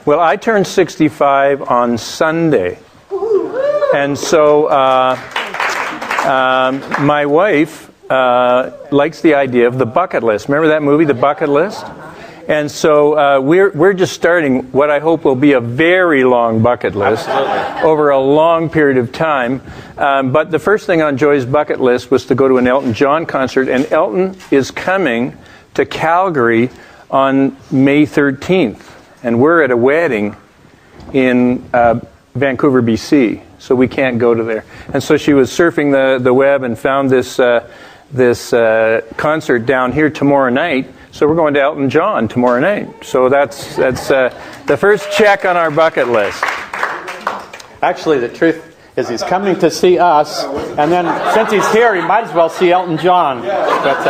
Well, I turned 65 on Sunday. And so my wife likes the idea of the bucket list. Remember that movie, The Bucket List? And so we're just starting what I hope will be a very long bucket list over a long period of time. But the first thing on Joy's bucket list was to go to an Elton John concert. And Elton is coming to Calgary on May 13th. And we're at a wedding in Vancouver, BC. So we can't go to there. And so she was surfing the web and found this concert down here tomorrow night. So we're going to Elton John tomorrow night. So that's the first check on our bucket list. Actually, the truth is he's coming to see us, and then since he's here, he might as well see Elton John. But,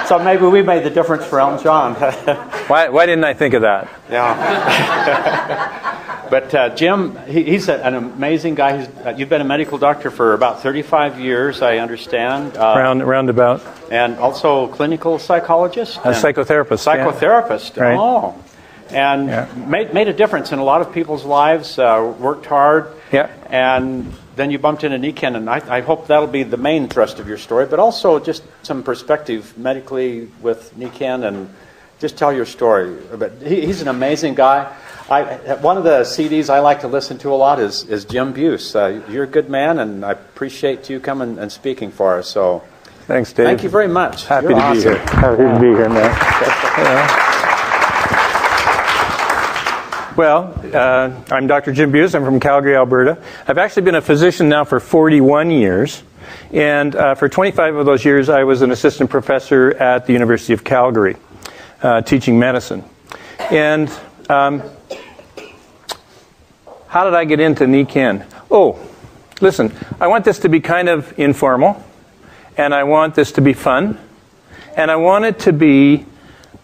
so maybe we made the difference for Elton John. Why didn't I think of that? Yeah. But Jim, he's an amazing guy. You've been a medical doctor for about 35 years, I understand. Roundabout. And also clinical psychologist? A psychotherapist. Psychotherapist. Yeah. Right. Oh. And made a difference in a lot of people's lives, worked hard. Yeah. And then you bumped into Nikken, and I hope that'll be the main thrust of your story, but also just some perspective medically with Nikken, and just tell your story. But he's an amazing guy. One of the CDs I like to listen to a lot is Jim Bews. You're a good man, and I appreciate you coming and speaking for us. So, thanks, Dave. Thank you very much. Happy to be here. Happy to be here, man. Well, I'm Dr. Jim Bews. I'm from Calgary, Alberta. I've actually been a physician now for 41 years. And for 25 of those years, I was an assistant professor at the University of Calgary, teaching medicine. And how did I get into Nikken? Oh, listen, I want this to be kind of informal, and I want this to be fun, and I want it to be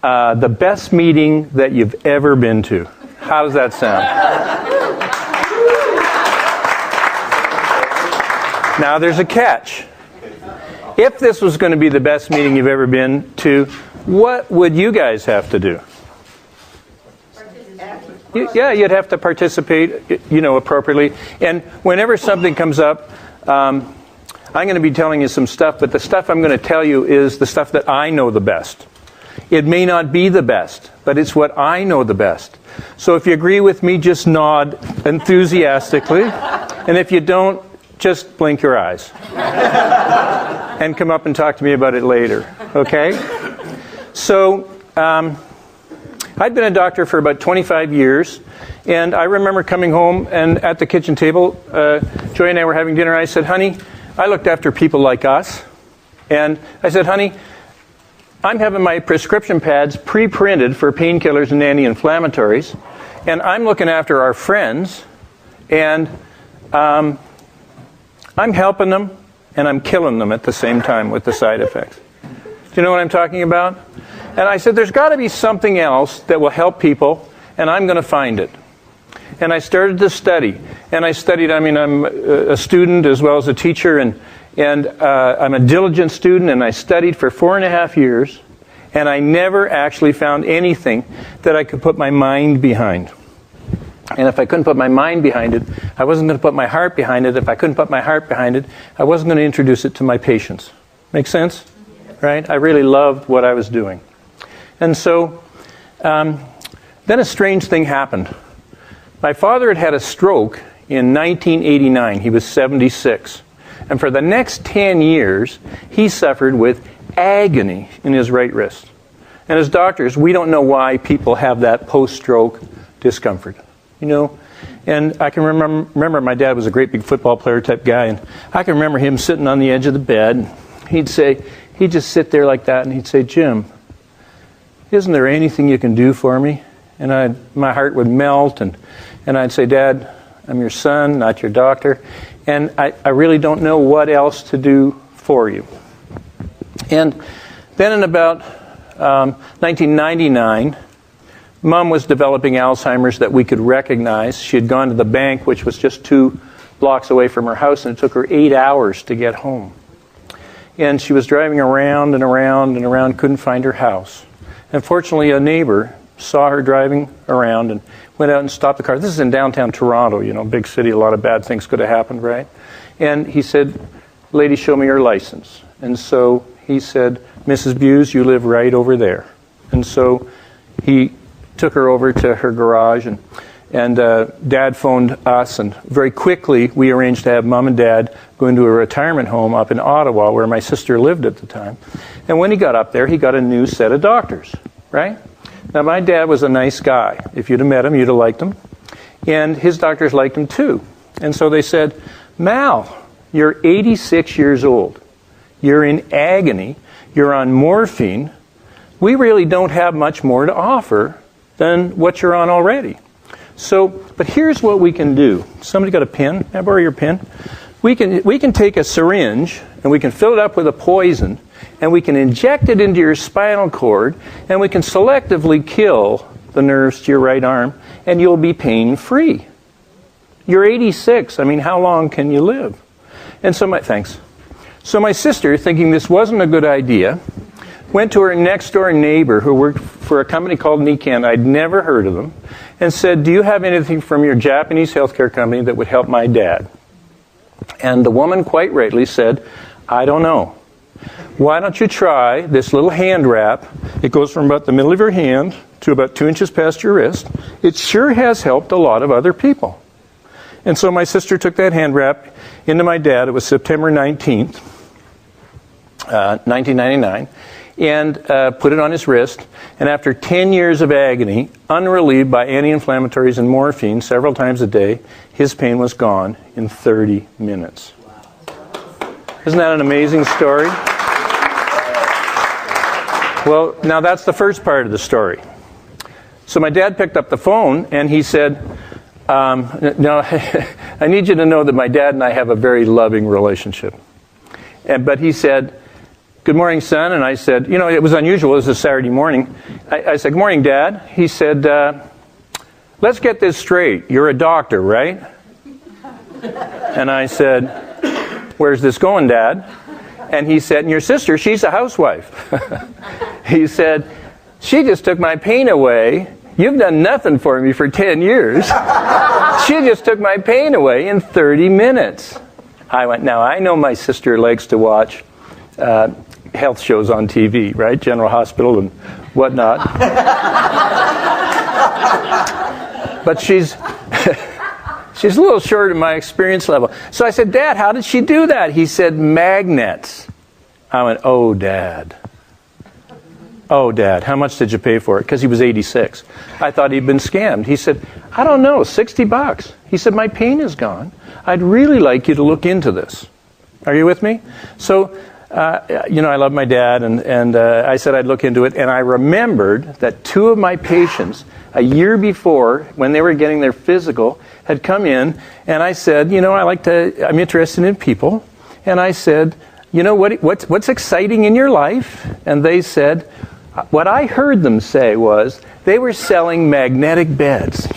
the best meeting that you've ever been to. How does that sound? Now, there's a catch. If this was going to be the best meeting you've ever been to, what would you guys have to do? You'd have to participate, appropriately. And whenever something comes up, I'm going to be telling you some stuff, but the stuff I'm going to tell you is the stuff that I know the best. It may not be the best, but it's what I know the best. So if you agree with me, just nod enthusiastically. And if you don't, just blink your eyes. And come up and talk to me about it later. Okay? So, I'd been a doctor for about 25 years, and I remember coming home, and at the kitchen table, Joy and I were having dinner. I said, honey, I looked after people like us. And I said, honey, I'm having my prescription pads pre-printed for painkillers and anti-inflammatories, and I'm looking after our friends, and I'm helping them, and I'm killing them at the same time with the side effects. Do you know what I'm talking about? And I said, there's got to be something else that will help people, and I'm going to find it. And I started to study. And I studied, I'm a student as well as a teacher, and I'm a diligent student, and I studied for 4.5 years, and I never actually found anything that I could put my mind behind. And if I couldn't put my mind behind it, I wasn't going to put my heart behind it. If I couldn't put my heart behind it, I wasn't going to introduce it to my patients. Make sense? Right? I really loved what I was doing. And so, then a strange thing happened. My father had had a stroke in 1989. He was 76. And for the next 10 years, he suffered with agony in his right wrist. And as doctors, we don't know why people have that post-stroke discomfort. And I can remember my dad was a great big football player type guy, and I can remember him sitting on the edge of the bed. He'd just sit there like that, and he'd say, Jim, isn't there anything you can do for me? And my heart would melt, and I'd say, Dad, I'm your son, not your doctor, and I really don't know what else to do for you. And then in about 1999, Mom was developing Alzheimer's that we could recognize. She had gone to the bank, which was just 2 blocks away from her house, and it took her 8 hours to get home. And she was driving around and around and around, couldn't find her house. And fortunately, a neighbor saw her driving around and went out and stopped the car. This is in downtown Toronto, big city, a lot of bad things could have happened, right? And he said, "Lady, show me your license." And so he said, "Mrs. Bews, you live right over there." And so he took her over to her garage, and Dad phoned us, and very quickly we arranged to have Mom and Dad go into a retirement home up in Ottawa where my sister lived at the time. And when he got up there, he got a new set of doctors, right? Now, my dad was a nice guy. If you'd have met him, you'd have liked him. And his doctors liked him too. And so they said, "Mal, you're 86 years old. You're in agony. You're on morphine. We really don't have much more to offer than what you're on already. So, but here's what we can do." Somebody got a pen? Can I borrow your pen? We can take a syringe and we can fill it up with a poison and we can inject it into your spinal cord and we can selectively kill the nerves to your right arm and you'll be pain-free. You're 86. I mean, how long can you live? And so So my sister, thinking this wasn't a good idea, went to her next door neighbor who worked for a company called Nikken. I'd never heard of them, and said, "Do you have anything from your Japanese healthcare company that would help my dad?" And the woman quite rightly said, "I don't know. Why don't you try this little hand wrap? It goes from about the middle of your hand to about 2 inches past your wrist. It sure has helped a lot of other people." And so my sister took that hand wrap into my dad. It was September 19th, 1999. And put it on his wrist. And after 10 years of agony, unrelieved by anti-inflammatories and morphine several times a day, his pain was gone in 30 minutes. Isn't that an amazing story? Well, now that's the first part of the story. So my dad picked up the phone and he said, "Now, I need you to know that my dad and I have a very loving relationship." But he said, "Good morning, son." And I said, it was unusual. It was a Saturday morning. I said, "Good morning, Dad." He said, "Let's get this straight. You're a doctor, right?" And I said, "Where's this going, Dad?" And he said, "And your sister, she's a housewife." He said, "She just took my pain away. You've done nothing for me for 10 years. She just took my pain away in 30 minutes. I went, now I know my sister likes to watch health shows on TV, right? General Hospital and whatnot. But she's she's a little short of my experience level. So I said, "Dad, how did she do that?" He said, "Magnets." I went, "Oh, Dad. Oh, Dad, how much did you pay for it?" Because he was 86. I thought he'd been scammed. He said, "I don't know, $60. He said, "My pain is gone. I'd really like you to look into this." Are you with me? So, I love my dad, and I said I'd look into it. And I remembered that 2 of my patients, a year before, when they were getting their physical, had come in. And I said, I'm interested in people. And I said, what's exciting in your life? And they said, what I heard them say was they were selling magnetic beds,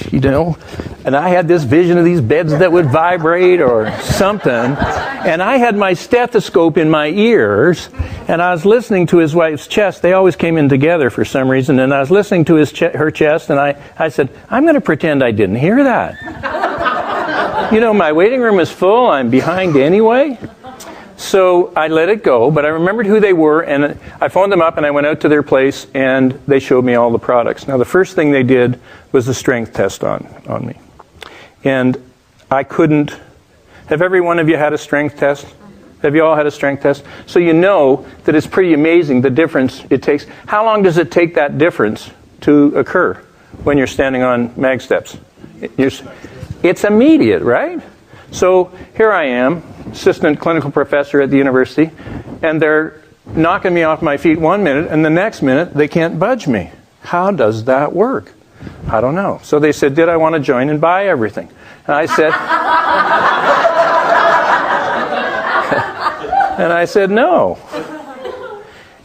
and I had this vision of these beds that would vibrate or something, and I had my stethoscope in my ears, and I was listening to his wife's chest. They always came in together for some reason, and I was listening to her chest, and I said, I'm going to pretend I didn't hear that. My waiting room is full. I'm behind anyway. So I let it go, but I remembered who they were, and I phoned them up, and I went out to their place, and they showed me all the products. Now, the first thing they did was the strength test on me. And I couldn't... Have every one of you had a strength test? Have you all had a strength test? So you know that it's pretty amazing the difference it takes. How long does it take that difference to occur when you're standing on mag steps? It's immediate, right? So here I am, assistant clinical professor at the university, and they're knocking me off my feet 1 minute, and the next minute they can't budge me. How does that work? I don't know. So they said, did I want to join and buy everything? And I said, no.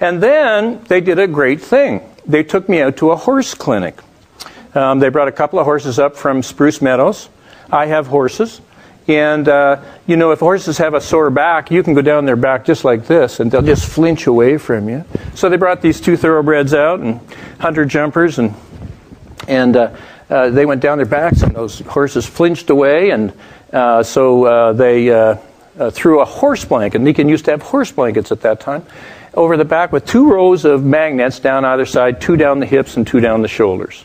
And then they did a great thing. They took me out to a horse clinic. They brought a couple of horses up from Spruce Meadows. I have horses. And, if horses have a sore back, you can go down their back just like this, and they'll just flinch away from you. So they brought these 2 thoroughbreds out, and hunter jumpers, and And they went down their backs, and those horses flinched away, and so they threw a horse blanket. Nikken used to have horse blankets at that time, over the back with 2 rows of magnets down either side, 2 down the hips and 2 down the shoulders.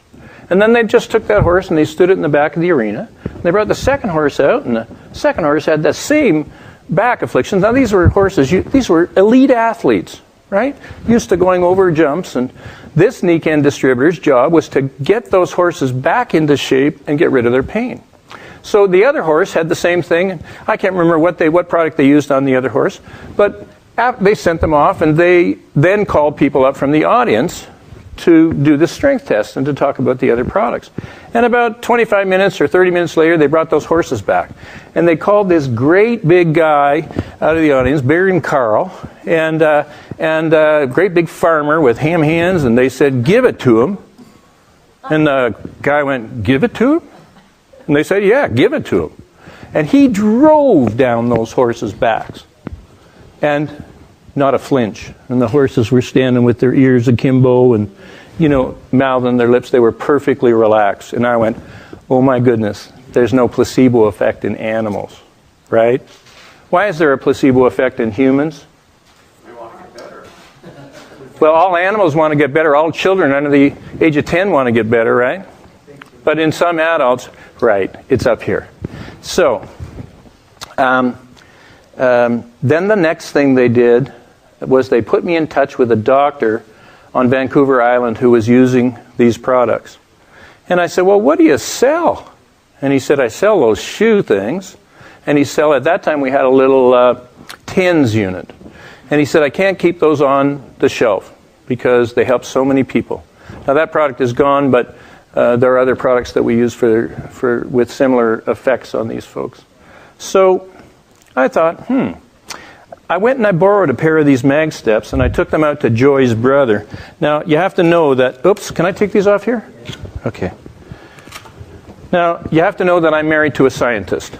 And then they just took that horse and they stood it in the back of the arena. They brought the second horse out, and the second horse had the same back afflictions. Now these were horses, these were elite athletes, right? Used to going over jumps, and this Nikken distributor's job was to get those horses back into shape and get rid of their pain. So the other horse had the same thing. I can't remember what product they used on the other horse, but they sent them off, and they then called people up from the audience to do the strength test and to talk about the other products. And about 25 minutes or 30 minutes later, they brought those horses back. And they called this great big guy out of the audience, Baron Carl, and a great big farmer with ham hands, and they said, "Give it to him." And the guy went, "Give it to him?" And they said, "Yeah, give it to him." And he drove down those horses' backs. And not a flinch. And the horses were standing with their ears akimbo and, mouthing their lips. They were perfectly relaxed. And I went, oh my goodness, there's no placebo effect in animals, right? Why is there a placebo effect in humans? We want to get better. Well, all animals want to get better. All children under the age of 10 want to get better, right? But in some adults, right, it's up here. So, then the next thing they did was they put me in touch with a doctor on Vancouver Island who was using these products. And I said, well, what do you sell? And he said, I sell those shoe things. And at that time we had a little tins unit. And he said, I can't keep those on the shelf because they help so many people. Now that product is gone, but there are other products that we use with similar effects on these folks. So I thought, I went and I borrowed a pair of these mag steps, and I took them out to Joy's brother. Now, you have to know that, oops, can I take these off here? Okay. Now, you have to know that I'm married to a scientist.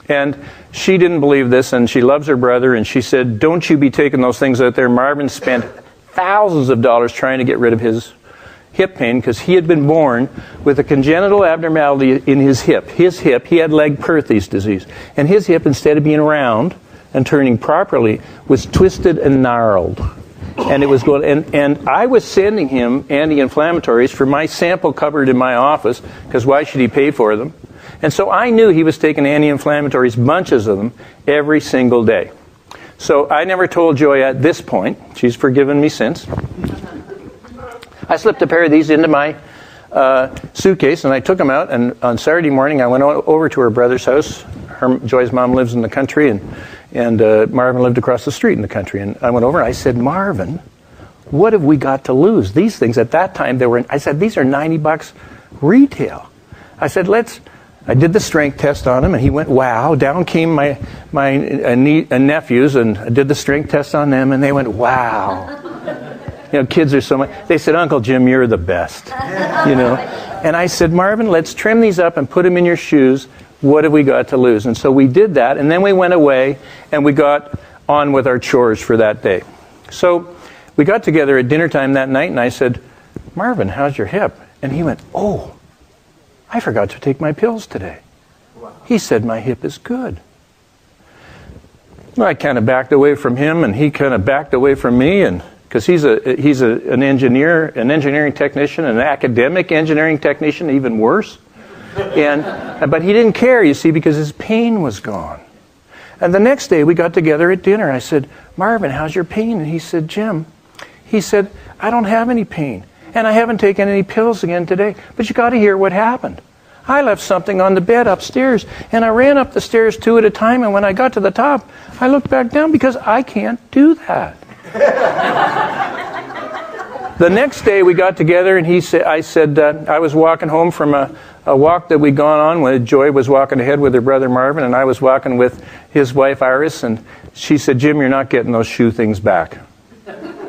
And she didn't believe this, and she loves her brother, and she said, don't you be taking those things out there. Marvin spent thousands of dollars trying to get rid of his hip pain because he had been born with a congenital abnormality in his hip. His hip, he had Legg Perthes disease. And his hip, instead of being round and turning properly, was twisted and gnarled. And it was going, and I was sending him anti-inflammatories for my sample cupboard in my office, because why should he pay for them? And so I knew he was taking anti-inflammatories, bunches of them, every single day. So I never told Joy at this point. She's forgiven me since. I slipped a pair of these into my suitcase, and I took them out, and on Saturday morning I went over to her brother's house. Joy's mom lives in the country, and Marvin lived across the street in the country. And I went over and I said, Marvin, what have we got to lose? These things at that time, I said, these are $90 retail. I said, I did the strength test on him, and he went, wow. Down came my nephews, and I did the strength test on them, and they went, wow. Kids are so much. They said, Uncle Jim, you're the best. And I said, Marvin, let's trim these up and put them in your shoes. What have we got to lose? And so we did that, and then we went away, and we got on with our chores for that day. So we got together at dinner time that night, and I said, Marvin, how's your hip? And he went, oh, I forgot to take my pills today. He said, my hip is good. Well, I kind of backed away from him, and he kind of backed away from me, and because he's an engineer, an engineering technician, an academic engineering technician, even worse. But he didn't care, you see, because his pain was gone. And the next day we got together at dinner. I said, Marvin, how's your pain? And he said, Jim, I don't have any pain. And I haven't taken any pills again today. But you got to hear what happened. I left something on the bed upstairs, and I ran up the stairs 2 at a time, and when I got to the top, I looked back down because I can't do that. The next day we got together, and I said, I was walking home from a walk that we'd gone on when Joy was walking ahead with her brother Marvin, and I was walking with his wife Iris, and she said, Jim, you're not getting those shoe things back.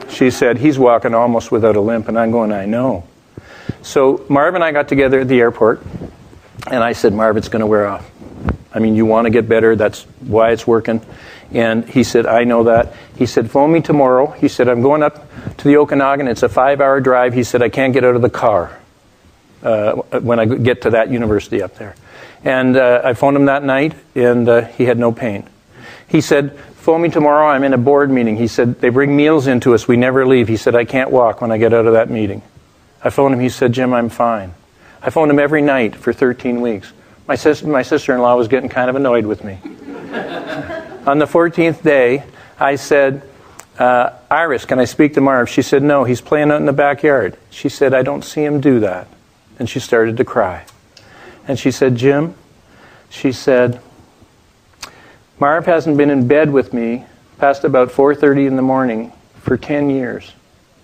She said, he's walking almost without a limp, and I'm going, I know. So Marvin and I got together at the airport, and I said, Marv, it's going to wear off. I mean, you want to get better, that's why it's working. And he said, I know that. He said, phone me tomorrow. He said, I'm going up to the Okanagan. It's a 5-hour drive. He said, I can't get out of the car. when I get to that university up there. And I phoned him that night, and he had no pain. He said, phone me tomorrow, I'm in a board meeting. He said, they bring meals into us, we never leave. He said, I can't walk when I get out of that meeting. I phoned him, he said, Jim, I'm fine. I phoned him every night for 13 weeks. My sister-in-law was getting kind of annoyed with me. On the 14th day, I said, Iris, can I speak to Marv? She said, no, he's playing out in the backyard. She said, I don't see him do that. And she started to cry. And she said, Jim, she said, Marv hasn't been in bed with me past about 4:30 in the morning for 10 years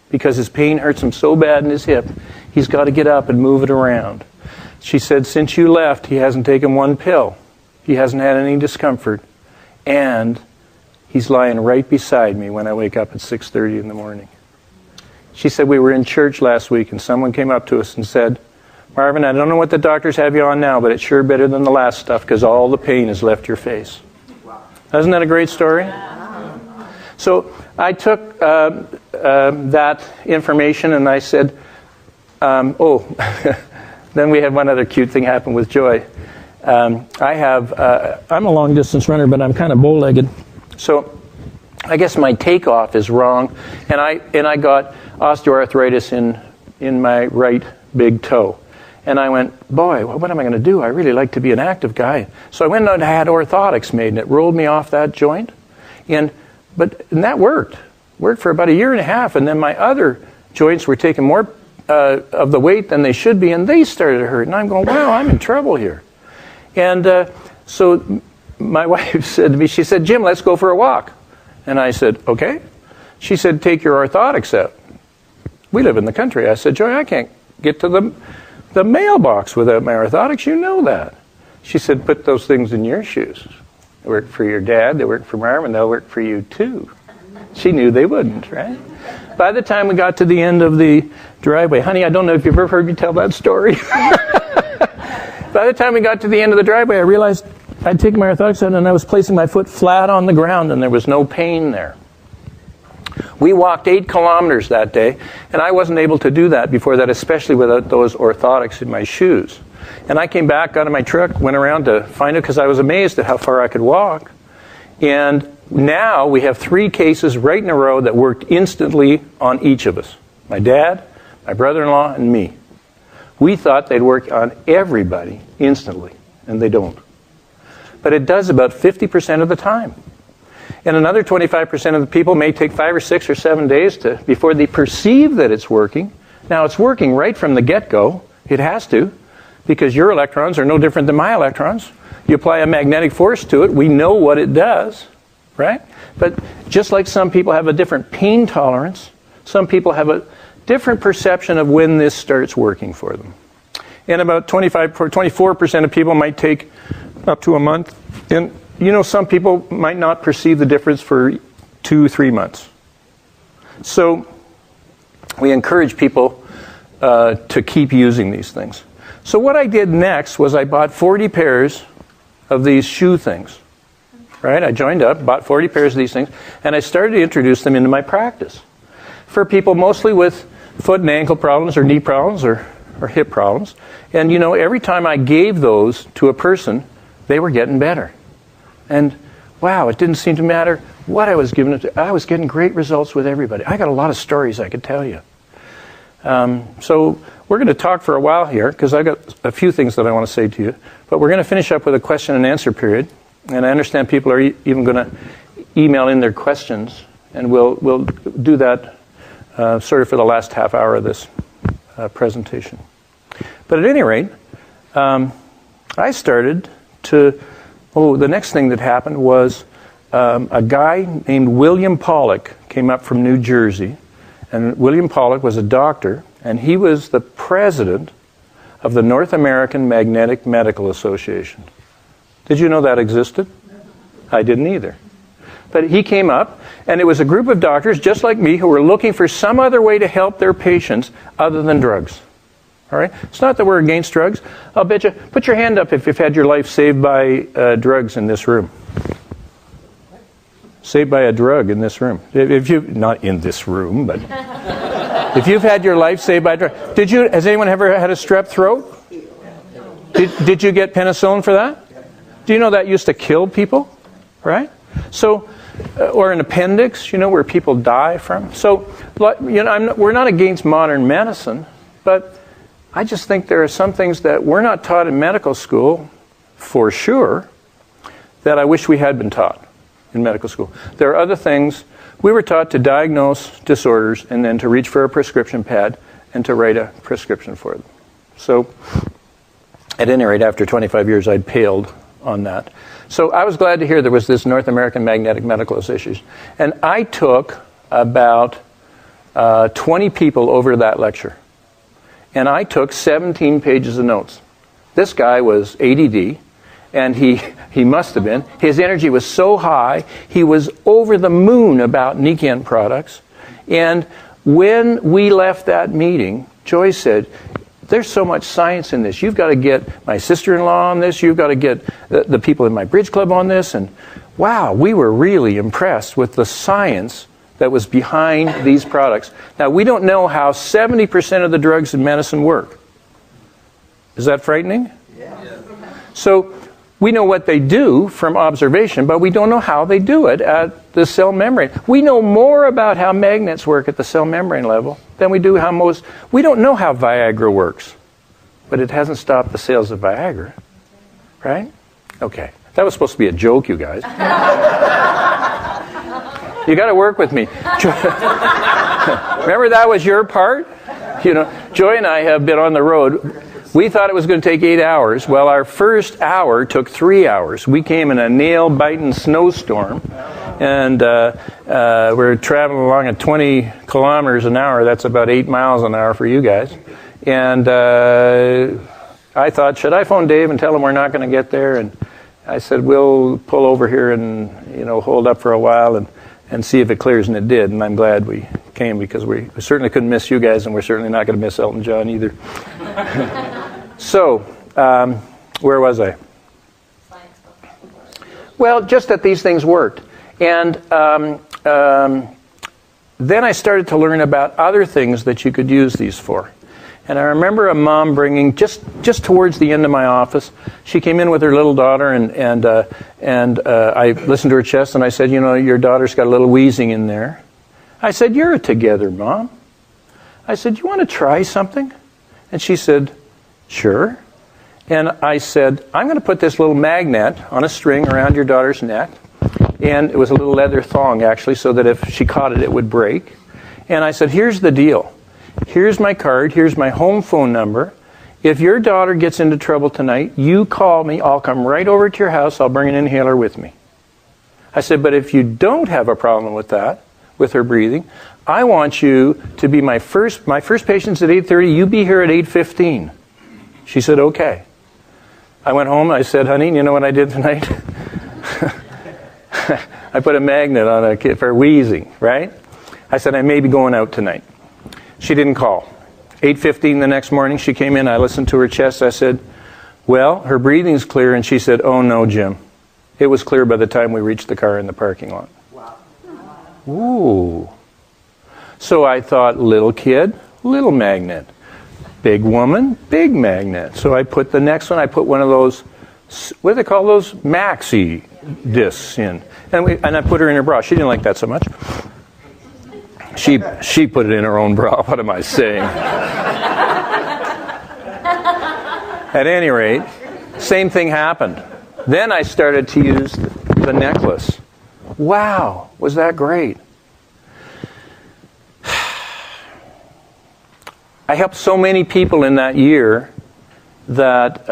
because his pain hurts him so bad in his hip, he's got to get up and move it around. She said, since you left, he hasn't taken one pill. He hasn't had any discomfort. And he's lying right beside me when I wake up at 6:30 in the morning. She said, we were in church last week and someone came up to us and said, Marvin, I don't know what the doctors have you on now, but it's sure better than the last stuff because all the pain has left your face. Isn't that a great story? So I took that information and I said, then we had one other cute thing happen with Joy. I'm a long distance runner, but I'm kind of bow-legged. So I guess my takeoff is wrong, and I got osteoarthritis in my right big toe. And I went, boy, what am I going to do? I really like to be an active guy. So I went and I had orthotics made, and it rolled me off that joint. And that worked. Worked for about 1.5 years. And then my other joints were taking more of the weight than they should be, and they started to hurt. And I'm going, wow, I'm in trouble here. And so my wife said to me, she said, Jim, let's go for a walk. And I said, okay. She said, take your orthotics out. We live in the country. I said, Joy, I can't get to the mailbox without my orthotics. You know that. She said, put those things in your shoes. They work for your dad. They work for Marvin. They'll work for you too. She knew they wouldn't, right? By the time we got to the end of the driveway, honey, I don't know if you've ever heard me tell that story. By the time we got to the end of the driveway, I realized I'd taken my orthotics out and I was placing my foot flat on the ground and there was no pain there. We walked 8 kilometers that day, and I wasn't able to do that before that, especially without those orthotics in my shoes. And I came back, got in my truck, went around to find it because I was amazed at how far I could walk. And now we have 3 cases right in a row that worked instantly on each of us. My dad, my brother-in-law, and me. We thought they'd work on everybody instantly, and they don't. But it does about 50% of the time. And another 25% of the people may take 5 or 6 or 7 days before they perceive that it's working. Now, it's working right from the get-go. It has to, because your electrons are no different than my electrons. You apply a magnetic force to it, we know what it does, right? But just like some people have a different pain tolerance, some people have a different perception of when this starts working for them. And about 24% of people might take up to a month. And you know, some people might not perceive the difference for 2-3 months. So we encourage people to keep using these things. So what I did next was I bought 40 pairs of these shoe things. Right? I joined up, bought 40 pairs of these things, and I started to introduce them into my practice. For people mostly with foot and ankle problems or knee problems or hip problems. And you know, every time I gave those to a person, they were getting better. And wow, it didn't seem to matter what I was giving it to. I was getting great results with everybody. I got a lot of stories I could tell you. So we're going to talk for a while here because I've got a few things that I want to say to you. But we're going to finish up with a question and answer period. And I understand people are even going to email in their questions. And we'll do that sort of for the last half hour of this presentation. But at any rate, I started to... the next thing that happened was a guy named William Pollock came up from New Jersey. And William Pollock was a doctor, and he was the president of the North American Magnetic Medical Association. Did you know that existed? I didn't either. But he came up, and it was a group of doctors just like me who were looking for some other way to help their patients other than drugs. All right? It's not that we're against drugs. I'll bet you. Put your hand up if you've had your life saved by drugs in this room. Saved by a drug in this room. If you, not in this room, but If you've had your life saved by drug, has anyone ever had a strep throat? Did you get penicillin for that? Do you know that used to kill people, right? So, or an appendix, where people die from. So, we're not against modern medicine, but I just think there are some things that we're not taught in medical school, for sure, that I wish we had been taught in medical school. There are other things. We were taught to diagnose disorders and then to reach for a prescription pad and to write a prescription for them. So, at any rate, after 25 years, I'd paled on that. So I was glad to hear there was this North American Magnetic Medical Association. And I took about 20 people over that lecture. And I took 17 pages of notes. This guy was ADD, and he must have been. His energy was so high, he was over the moon about Nikken products. And when we left that meeting, Joy said, there's so much science in this. You've got to get my sister-in-law on this. You've got to get the people in my bridge club on this. And wow, we were really impressed with the science that was behind these products. Now, we don't know how 70% of the drugs in medicine work. Is that frightening? Yeah. So we know what they do from observation, but we don't know how they do it at the cell membrane. We know more about how magnets work at the cell membrane level than we do we don't know how Viagra works, but it hasn't stopped the sales of Viagra, right? Okay, that was supposed to be a joke, you guys. You got to work with me. Remember that was your part? Joy and I have been on the road. We thought it was going to take 8 hours. Well, our first hour took 3 hours. We came in a nail-biting snowstorm, and we're traveling along at 20 kilometers an hour. That's about 8 miles an hour for you guys. And I thought, should I phone Dave and tell him we're not going to get there? And I said, we'll pull over here and hold up for a while and see if it clears, and it did. And I'm glad we came, because we certainly couldn't miss you guys, and we're certainly not going to miss Elton John either. So, where was I? Well, just that these things worked. And then I started to learn about other things that you could use these for. And I remember a mom bringing, just towards the end of my office, she came in with her little daughter, and I listened to her chest, and I said, your daughter's got a little wheezing in there. I said, you're together, Mom. I said, you want to try something? And she said, sure. And I said, I'm going to put this little magnet on a string around your daughter's neck. And it was a little leather thong, actually, so that if she caught it, it would break. And I said, here's the deal. Here's my card. Here's my home phone number. If your daughter gets into trouble tonight, you call me. I'll come right over to your house. I'll bring an inhaler with me. I said, but if you don't have a problem with that, with her breathing, I want you to be my first patient's at 8:30. You be here at 8:15. She said, okay. I went home. I said, honey, you know what I did tonight? I put a magnet on a kid for wheezing, right? I said, I may be going out tonight. She didn't call. 8:15 the next morning, she came in. I listened to her chest. I said, well, her breathing's clear. And she said, oh, no, Jim. It was clear by the time we reached the car in the parking lot. Wow. Ooh. So I thought, little kid, little magnet. Big woman, big magnet. So I put the next one, I put one of those, what do they call those? Maxi discs in. And I put her in her bra. She didn't like that so much. She put it in her own bra. What am I saying? At any rate, same thing happened. Then I started to use the necklace. Wow, was that great? I helped so many people in that year that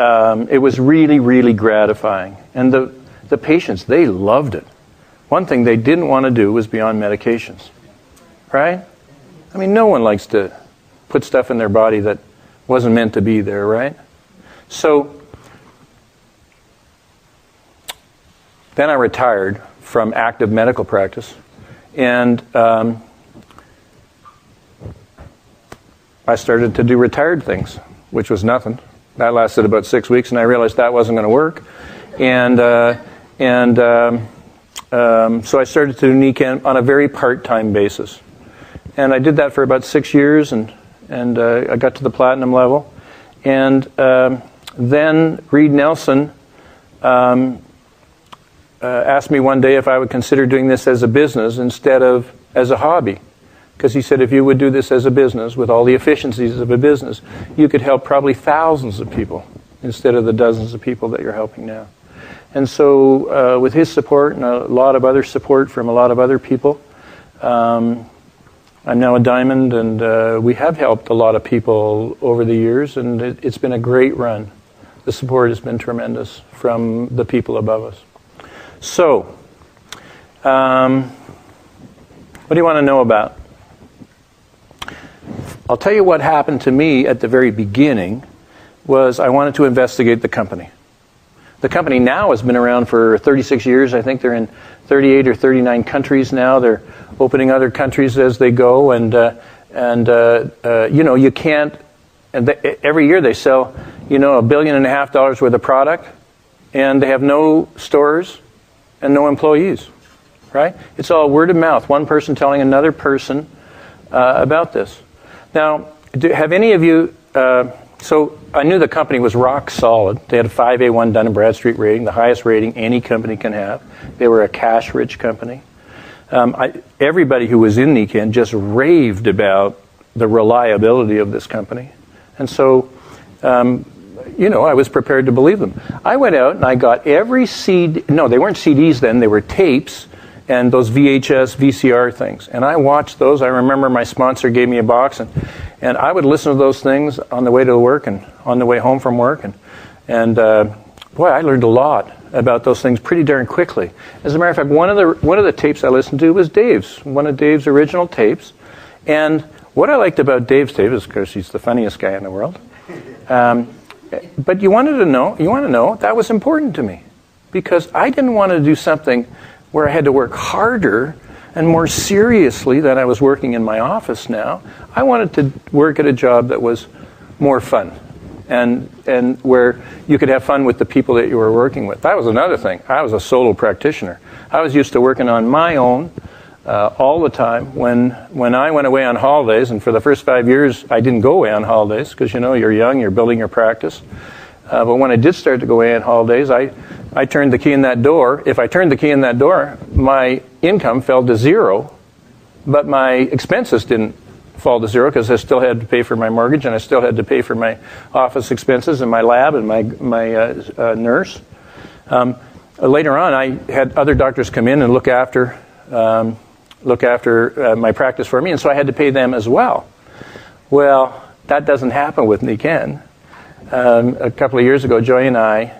it was really, really gratifying. And the patients, they loved it. One thing they didn't want to do was be on medications. Right? I mean, no one likes to put stuff in their body that wasn't meant to be there, right? So then I retired from active medical practice, and I started to do retired things, which was nothing. That lasted about 6 weeks, and I realized that wasn't going to work. And so I started to do Nikken on a very part-time basis. And I did that for about 6 years, and I got to the platinum level. And then Reed Nelson asked me one day if I would consider doing this as a business instead of as a hobby. Because he said if you would do this as a business with all the efficiencies of a business, you could help probably thousands of people instead of the dozens of people that you're helping now. And so with his support and a lot of other support from a lot of other people, I'm now a diamond, and we have helped a lot of people over the years, and it's been a great run. The support has been tremendous from the people above us. So, what do you want to know about? I'll tell you what happened to me at the very beginning was I wanted to investigate the company. The company now has been around for 36 years. I think they're in 38 or 39 countries now. They're opening other countries as they go, and you know, you can't. And every year they sell, you know, $1.5 billion worth of product, and they have no stores and no employees, right? It's all word of mouth. One person telling another person about this. Now, have any of you? So I knew the company was rock solid. They had a 5A1 Dun & Bradstreet rating, the highest rating any company can have. They were a cash-rich company. Everybody who was in Nikken just raved about the reliability of this company. And so, you know, I was prepared to believe them. I went out and I got every CD. No, they weren't CDs then. They were tapes and those VHS, VCR things. And I watched those. I remember my sponsor gave me a box, and I would listen to those things on the way to work and on the way home from work. And boy, I learned a lot about those things pretty darn quickly. As a matter of fact, one of the tapes I listened to was Dave's, one of Dave's original tapes. And what I liked about Dave's tape is, of course, he's the funniest guy in the world. But you want to know, that was important to me. Because I didn't want to do something where I had to work harder and more seriously than I was working in my office now. I wanted to work at a job that was more fun and where you could have fun with the people that you were working with. That was another thing. I was a solo practitioner. I was used to working on my own all the time. When I went away on holidays, and for the first 5 years I didn't go away on holidays because, you know, you're young, you're building your practice. But when I did start to go away on holidays, I turned the key in that door. If I turned the key in that door, my income fell to zero, but my expenses didn't fall to zero because I still had to pay for my mortgage and I still had to pay for my office expenses and my lab and my nurse. Later on, I had other doctors come in and look after my practice for me, and so I had to pay them as well. Well, that doesn't happen with Nikken. A couple of years ago, Joy and I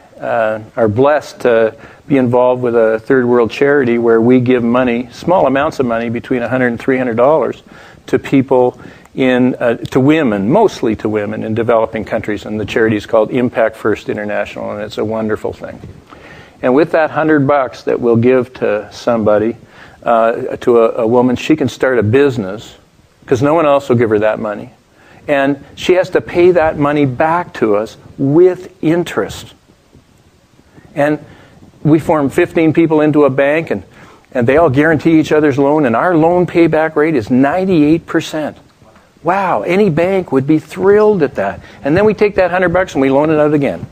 are blessed to be involved with a third world charity where we give money, small amounts of money, between $100 and $300 to people to women, mostly to women in developing countries. And the charity is called Impact First International, and it's a wonderful thing. And with that $100 that we'll give to somebody, to a woman, she can start a business because no one else will give her that money. And she has to pay that money back to us with interest. And we form 15 people into a bank, and they all guarantee each other's loan, and our loan payback rate is 98%. Wow, any bank would be thrilled at that. And then we take that $100 and we loan it out again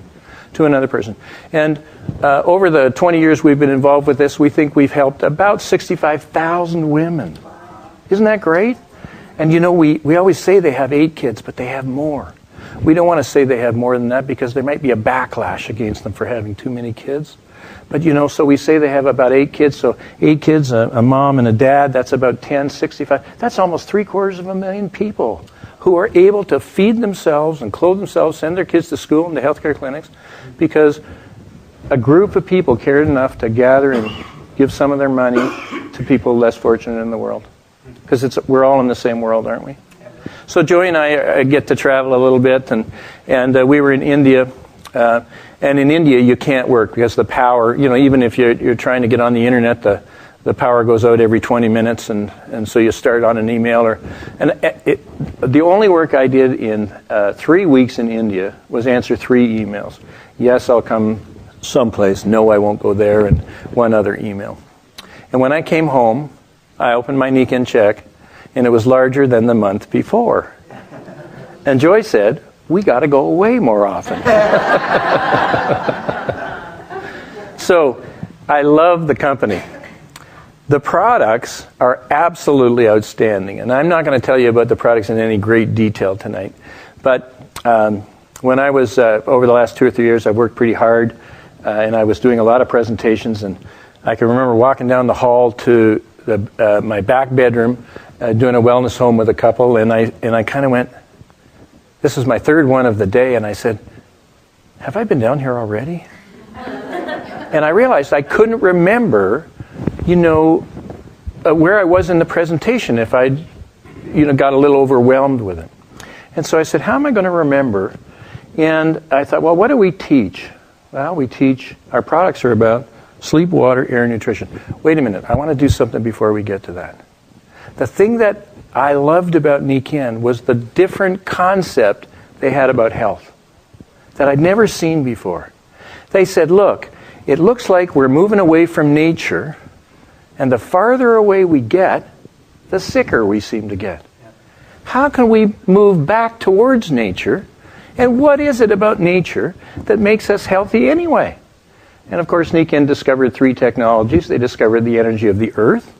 to another person. And over the 20 years we've been involved with this, we think we've helped about 65,000 women. Isn't that great? And you know, we always say they have 8 kids, but they have more. We don't want to say they have more than that because there might be a backlash against them for having too many kids. But you know, so we say they have about 8 kids. So 8 kids, a mom and a dad, that's about 10, 65. That's almost 750,000 people who are able to feed themselves and clothe themselves, send their kids to school and to healthcare clinics because a group of people cared enough to gather and give some of their money to people less fortunate in the world. Because we're all in the same world, aren't we? So Joey and I get to travel a little bit, and we were in India, and in India you can't work because the power, you know, even if you're trying to get on the internet, the power goes out every 20 minutes, and so you start on an email. The only work I did in 3 weeks in India was answer 3 emails. Yes, I'll come someplace. No, I won't go there, and one other email. And when I came home, I opened my Nikken check, and it was larger than the month before. And Joy said, we got to go away more often. So I love the company. The products are absolutely outstanding, and I'm not going to tell you about the products in any great detail tonight. But when I was, over the last 2 or 3 years, I've worked pretty hard, and I was doing a lot of presentations, and I can remember walking down the hall to my back bedroom, doing a wellness home with a couple, and I kind of went, this was my third one of the day, and I said, have I been down here already? And I realized I couldn't remember, where I was in the presentation if I'd, got a little overwhelmed with it. And so I said, how am I going to remember? And I thought, well, what do we teach? Well, we teach, our products are about sleep, water, air, nutrition. Wait a minute, I want to do something before we get to that. The thing that I loved about Nikken was the different concept they had about health that I'd never seen before. They said, look, it looks like we're moving away from nature, and the farther away we get, the sicker we seem to get. How can we move back towards nature? And what is it about nature that makes us healthy anyway? And of course, Nikken discovered 3 technologies. They discovered the energy of the earth,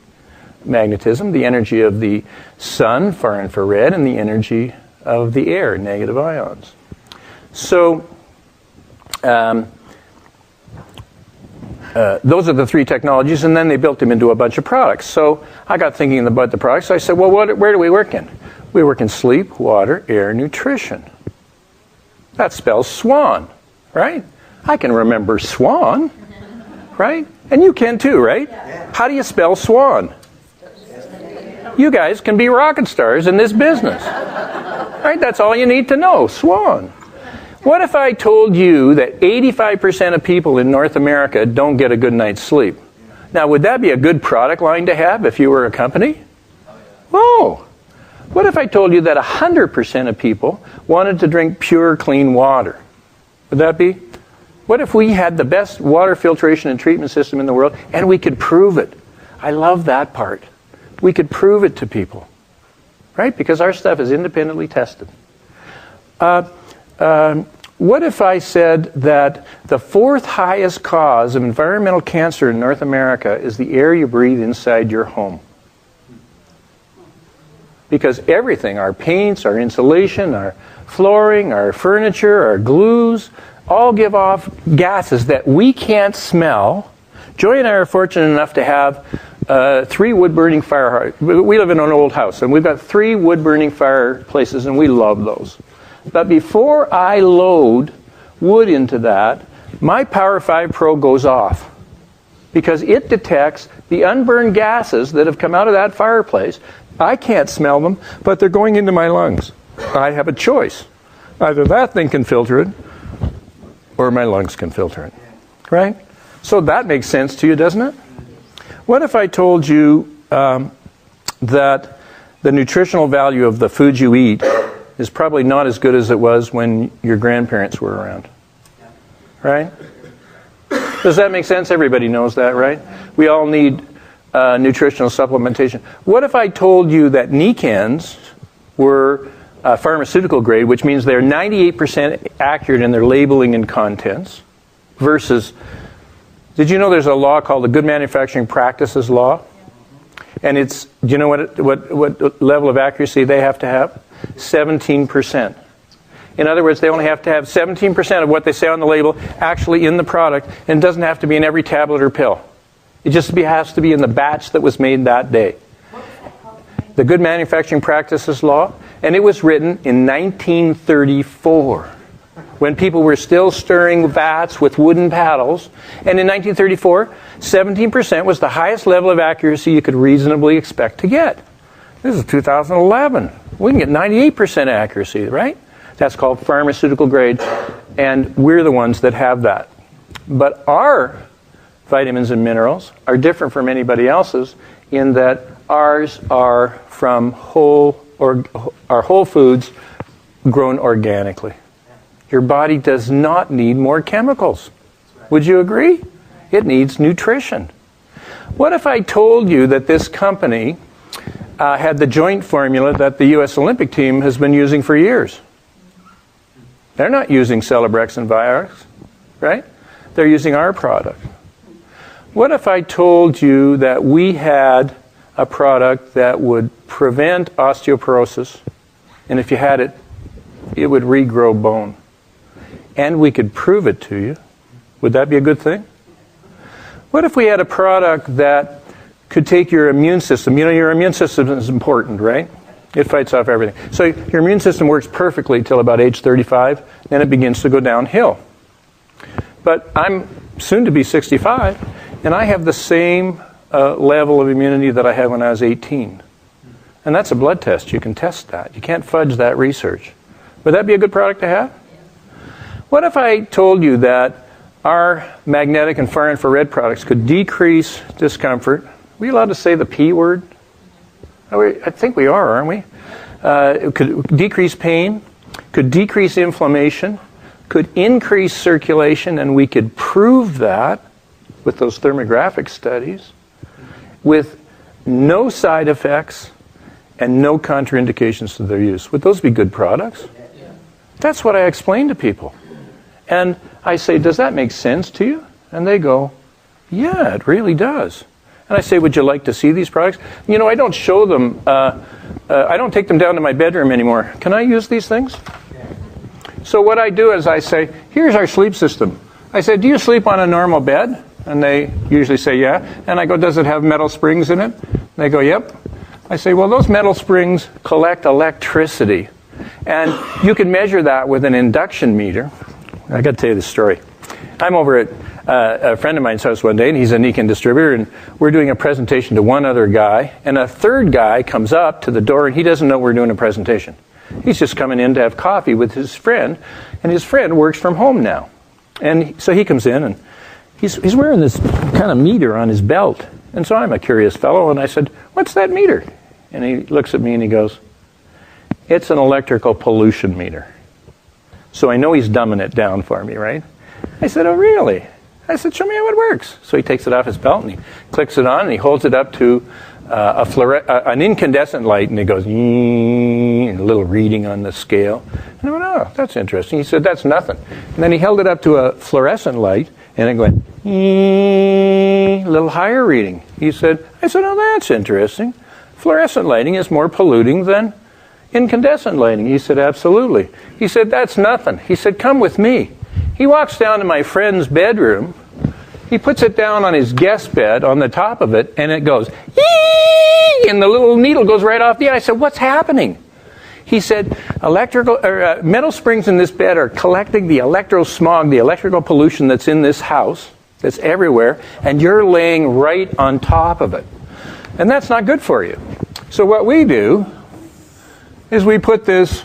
magnetism, the energy of the sun, far infrared, and the energy of the air, negative ions. So, those are the 3 technologies, and then they built them into a bunch of products. So I got thinking about the products. So I said, well, where do we work in? We work in sleep, water, air, nutrition. That spells SWAN, right? I can remember SWAN, right? And you can too, right? How do you spell SWAN? You guys can be rocket stars in this business, right? That's all you need to know, SWAN. What if I told you that 85% of people in North America don't get a good night's sleep? Now, would that be a good product line to have if you were a company? Whoa! What if I told you that 100% of people wanted to drink pure, clean water? Would that be? What if we had the best water filtration and treatment system in the world, and we could prove it? I love that part. We could prove it to people, right? Because our stuff is independently tested. What if I said that the 4th highest cause of environmental cancer in North America is the air you breathe inside your home? Because everything, our paints, our insulation, our flooring, our furniture, our glues, all give off gases that we can't smell. Joy and I are fortunate enough to have 3 wood-burning fire. We live in an old house, and we've got 3 wood-burning fireplaces, and we love those. But before I load wood into that, my Power 5 Pro goes off because it detects the unburned gases that have come out of that fireplace. I can't smell them, but they're going into my lungs. I have a choice. Either that thing can filter it, or my lungs can filter it. Right? So that makes sense to you, doesn't it? What if I told you that the nutritional value of the food you eat is probably not as good as it was when your grandparents were around? Right? Does that make sense? Everybody knows that, right? We all need nutritional supplementation. What if I told you that Nikkens were pharmaceutical grade, which means they're 98% accurate in their labeling and contents, versus, did you know there's a law called the Good Manufacturing Practices Law? And it's, do you know what level of accuracy they have to have? 17%. In other words, they only have to have 17% of what they say on the label actually in the product, and it doesn't have to be in every tablet or pill. It just has to be in the batch that was made that day. The Good Manufacturing Practices Law, and it was written in 1934, when people were still stirring vats with wooden paddles. And in 1934, 17% was the highest level of accuracy you could reasonably expect to get. This is 2011. We can get 98% accuracy, right? That's called pharmaceutical grade, and we're the ones that have that. But our vitamins and minerals are different from anybody else's in that ours are from whole foods grown organically. Your body does not need more chemicals. Would you agree? It needs nutrition. What if I told you that this company had the joint formula that the U.S. Olympic team has been using for years. They're not using Celebrex and Vioxx, right? They're using our product. What if I told you that we had a product that would prevent osteoporosis, and if you had it, it would regrow bone, and we could prove it to you? Would that be a good thing? What if we had a product that could take your immune system? You know, your immune system is important, right? It fights off everything. So your immune system works perfectly till about age 35, then it begins to go downhill. But I'm soon to be 65, and I have the same level of immunity that I had when I was 18. And that's a blood test. You can test that. You can't fudge that research. Would that be a good product to have? What if I told you that our magnetic and far infrared products could decrease discomfort? Are we allowed to say the P word? I think we are, aren't we? It could decrease pain, could decrease inflammation, could increase circulation, and we could prove that with those thermographic studies, with no side effects and no contraindications to their use. Would those be good products? That's what I explain to people. And I say, does that make sense to you? And they go, yeah, it really does. And I say, would you like to see these products? You know, I don't show them, I don't take them down to my bedroom anymore. Can I use these things? So what I do is I say, here's our sleep system. I say, do you sleep on a normal bed? And they usually say, yeah. And I go, does it have metal springs in it? And they go, yep. I say, well, those metal springs collect electricity. And you can measure that with an induction meter. I got to tell you this story. I'm over at a friend of mine's house one day, and he's a Nikken distributor, and we're doing a presentation to one other guy, and a third guy comes up to the door, and he doesn't know we're doing a presentation. He's just coming in to have coffee with his friend, and his friend works from home now. And so he comes in, and he's wearing this kind of meter on his belt. And so I'm a curious fellow, and I said, what's that meter? And he looks at me and he goes, it's an electrical pollution meter. So I know he's dumbing it down for me, right? I said, oh, really? I said, show me how it works. So he takes it off his belt and he clicks it on and he holds it up to an incandescent light, and it goes, and a little reading on the scale. And I went, oh, that's interesting. He said, that's nothing. And then he held it up to a fluorescent light, and it went, a little higher reading. I said, oh, that's interesting. Fluorescent lighting is more polluting than incandescent lighting. He said, absolutely. He said, that's nothing. He said, come with me. He walks down to my friend's bedroom. He puts it down on his guest bed on the top of it, and it goes, ee! And the little needle goes right off the eye. I said, what's happening? He said, metal springs in this bed are collecting the electrosmog, the electrical pollution that's in this house, that's everywhere, and you're laying right on top of it. And that's not good for you. So what we do is we put this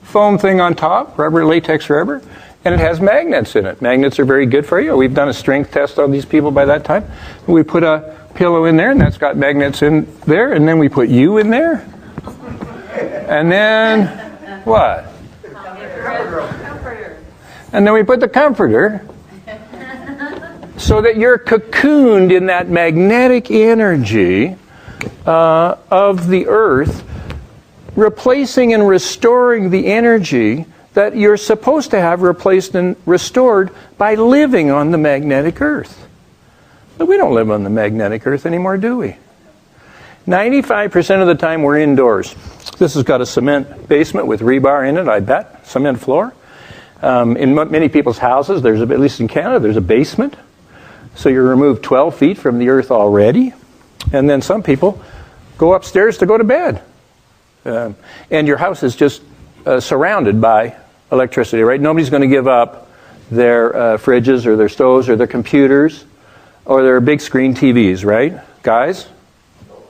foam thing on top, rubber, latex rubber, and it has magnets in it. Magnets are very good for you. We've done a strength test on these people by that time. We put a pillow in there, and that's got magnets in there, and then we put you in there. And then, what? Comforter. And then we put the comforter so that you're cocooned in that magnetic energy of the earth, replacing and restoring the energy that you're supposed to have replaced and restored by living on the magnetic earth. But we don't live on the magnetic earth anymore, do we? 95% of the time we're indoors. This has got a cement basement with rebar in it, I bet, cement floor. In many people's houses, at least in Canada, there's a basement. So you're removed 12 feet from the earth already. And then some people go upstairs to go to bed. And your house is just surrounded by electricity, right? Nobody's going to give up their fridges or their stoves or their computers or their big screen TVs, right? Guys?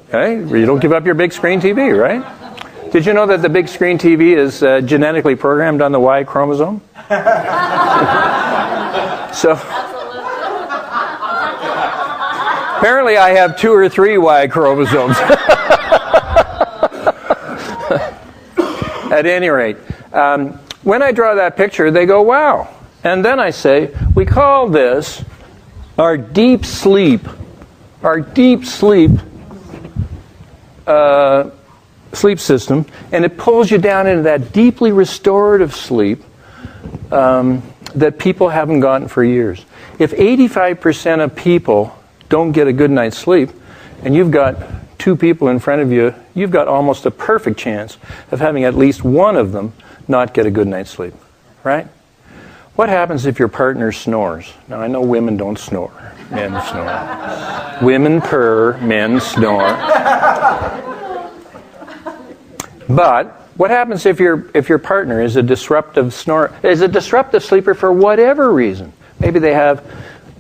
Okay? You don't give up your big screen TV, right? Did you know that the big screen TV is genetically programmed on the Y chromosome? So apparently I have 2 or 3 Y chromosomes. At any rate, when I draw that picture, they go, wow. And then I say, we call this our deep sleep sleep system, and it pulls you down into that deeply restorative sleep that people haven't gotten for years. If 85% of people don't get a good night's sleep, and you've got two people in front of you, you've got almost a perfect chance of having at least one of them not get a good night's sleep, right? What happens if your partner snores? Now, I know women don't snore. Men snore. Women purr, men snore. But what happens if your partner is a disruptive snorer, is a disruptive sleeper for whatever reason? Maybe they have,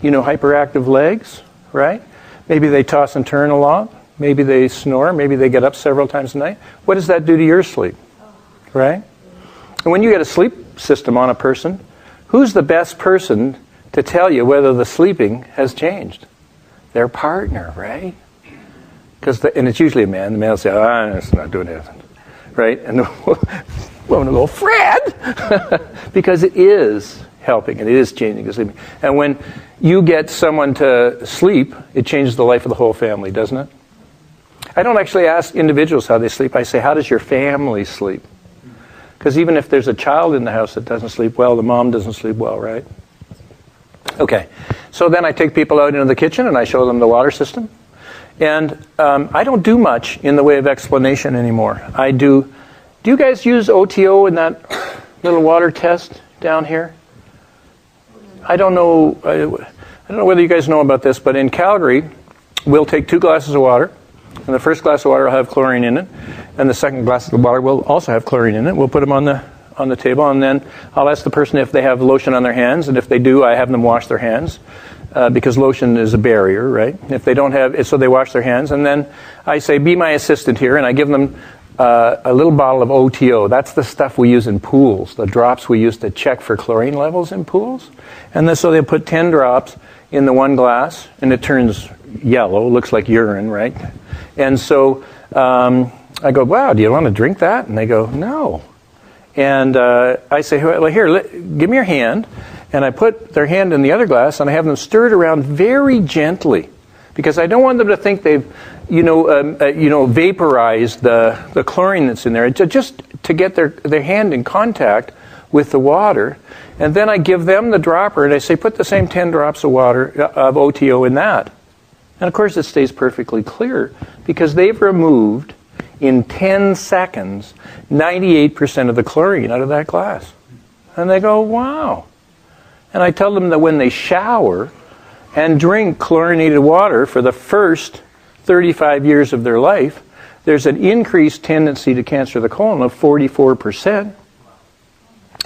hyperactive legs, right? Maybe they toss and turn a lot. Maybe they snore. Maybe they get up several times a night. What does that do to your sleep, right? And when you get a sleep system on a person, who's the best person to tell you whether the sleeping has changed? Their partner, right? And it's usually a man. The man will say, it's not doing anything. Right? And the woman will go, Fred! Because it is helping and it is changing the sleeping. And when you get someone to sleep, it changes the life of the whole family, doesn't it? I don't actually ask individuals how they sleep. I say, how does your family sleep? Because even if there's a child in the house that doesn't sleep well, the mom doesn't sleep well, right? Okay. So then I take people out into the kitchen and I show them the water system. And I don't do much in the way of explanation anymore. Do you guys use OTO in that little water test down here? I don't know whether you guys know about this, but in Calgary, we'll take 2 glasses of water, and the first glass of water will have chlorine in it, and the second glass of water will also have chlorine in it. We'll put them on the table, and then I'll ask the person if they have lotion on their hands, and if they do, I have them wash their hands. Because lotion is a barrier, right? If they don't have it, so they wash their hands. And then I say, be my assistant here, and I give them a little bottle of OTO. That's the stuff we use in pools, the drops we use to check for chlorine levels in pools. And then so they put 10 drops in the one glass, and it turns yellow, looks like urine, right? And so I go, wow, do you want to drink that? And they go, no. And I say, well, here, give me your hand. And I put their hand in the other glass, and I have them stir it around very gently, because I don't want them to think they've, vaporized the chlorine that's in there. Just to get their hand in contact with the water, and then I give them the dropper, and I say, put the same 10 drops of water of OTO in that, and of course it stays perfectly clear, because they've removed in 10 seconds 98% of the chlorine out of that glass, and they go, wow. And I tell them that when they shower and drink chlorinated water for the first 35 years of their life, there's an increased tendency to cancer of the colon of 44%,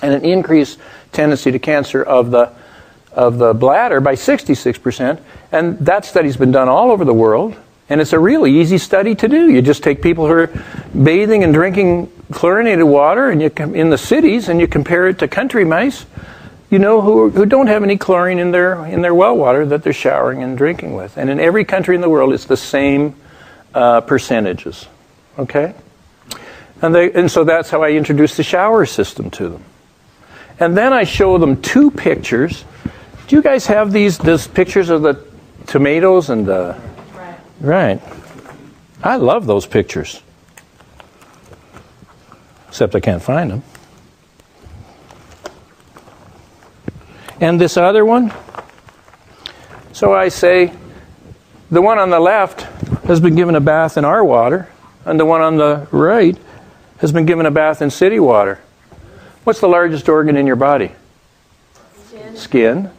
and an increased tendency to cancer of the bladder by 66%. And that study's been done all over the world, and it's a really easy study to do. You just take people who are bathing and drinking chlorinated water, and in the cities, and you compare it to country mice, who don't have any chlorine in their well water that they're showering and drinking with. And in every country in the world, it's the same percentages. Okay? And so that's how I introduce the shower system to them. And then I show them 2 pictures. Do you guys have these pictures of the tomatoes and the... Right. I love those pictures. Except I can't find them. And this other one, so I say, the one on the left has been given a bath in our water, and the one on the right has been given a bath in city water. What's the largest organ in your body? Skin.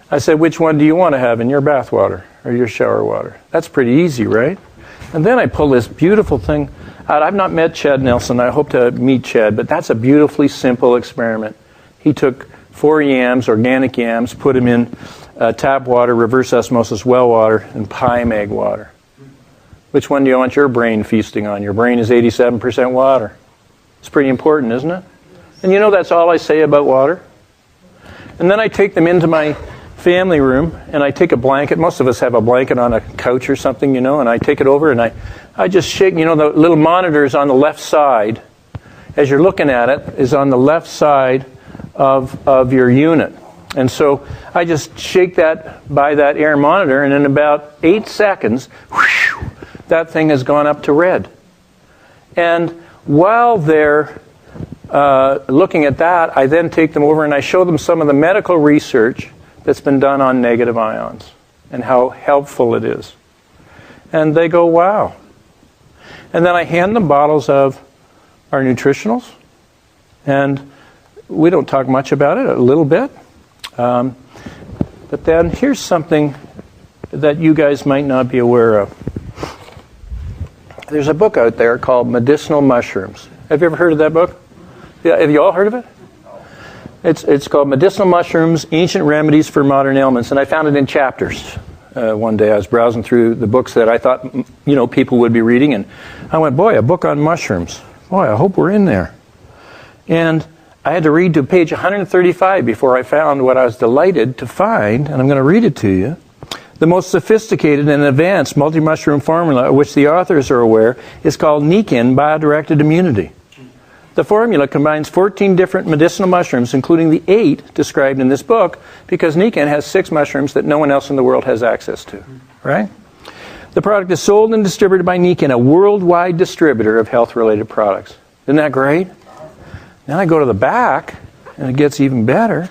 I said, which one do you want to have in your bath water or your shower water? That's pretty easy, right? And then I pull this beautiful thing out. I've not met Chad Nelson. I hope to meet Chad, but that's a beautifully simple experiment. He took 4 yams, organic yams, put them in tap water, reverse osmosis well water, and Pyme water. Which one do you want your brain feasting on? Your brain is 87% water. It's pretty important, isn't it? And that's all I say about water. And then I take them into my family room, and I take a blanket. Most of us have a blanket on a couch or something, and I take it over, and I just shake, the little monitor is on the left side. As you're looking at it, is on the left side of your unit. And so I just shake that by that air monitor, and in about 8 seconds, whoosh, that thing has gone up to red. And while they're looking at that, I then take them over and I show them some of the medical research that's been done on negative ions and how helpful it is. And they go, wow. And then I hand them bottles of our nutritionals. And we don't talk much about it, a little bit. But then here's something that you guys might not be aware of. There's a book out there called Medicinal Mushrooms. Have you ever heard of that book? Yeah, have you all heard of it? It's called Medicinal Mushrooms, Ancient Remedies for Modern Ailments. And I found it in chapters. One day I was browsing through the books that I thought, people would be reading. And I went, boy, a book on mushrooms. Boy, I hope we're in there. And I had to read to page 135 before I found what I was delighted to find. And I'm going to read it to you. The most sophisticated and advanced multi-mushroom formula of which the authors are aware is called Nikken Bio-Directed Immunity. The formula combines 14 different medicinal mushrooms, including the 8 described in this book, because Nikken has 6 mushrooms that no one else in the world has access to. Right? The product is sold and distributed by Nikken, a worldwide distributor of health-related products. Isn't that great? Then I go to the back, and it gets even better.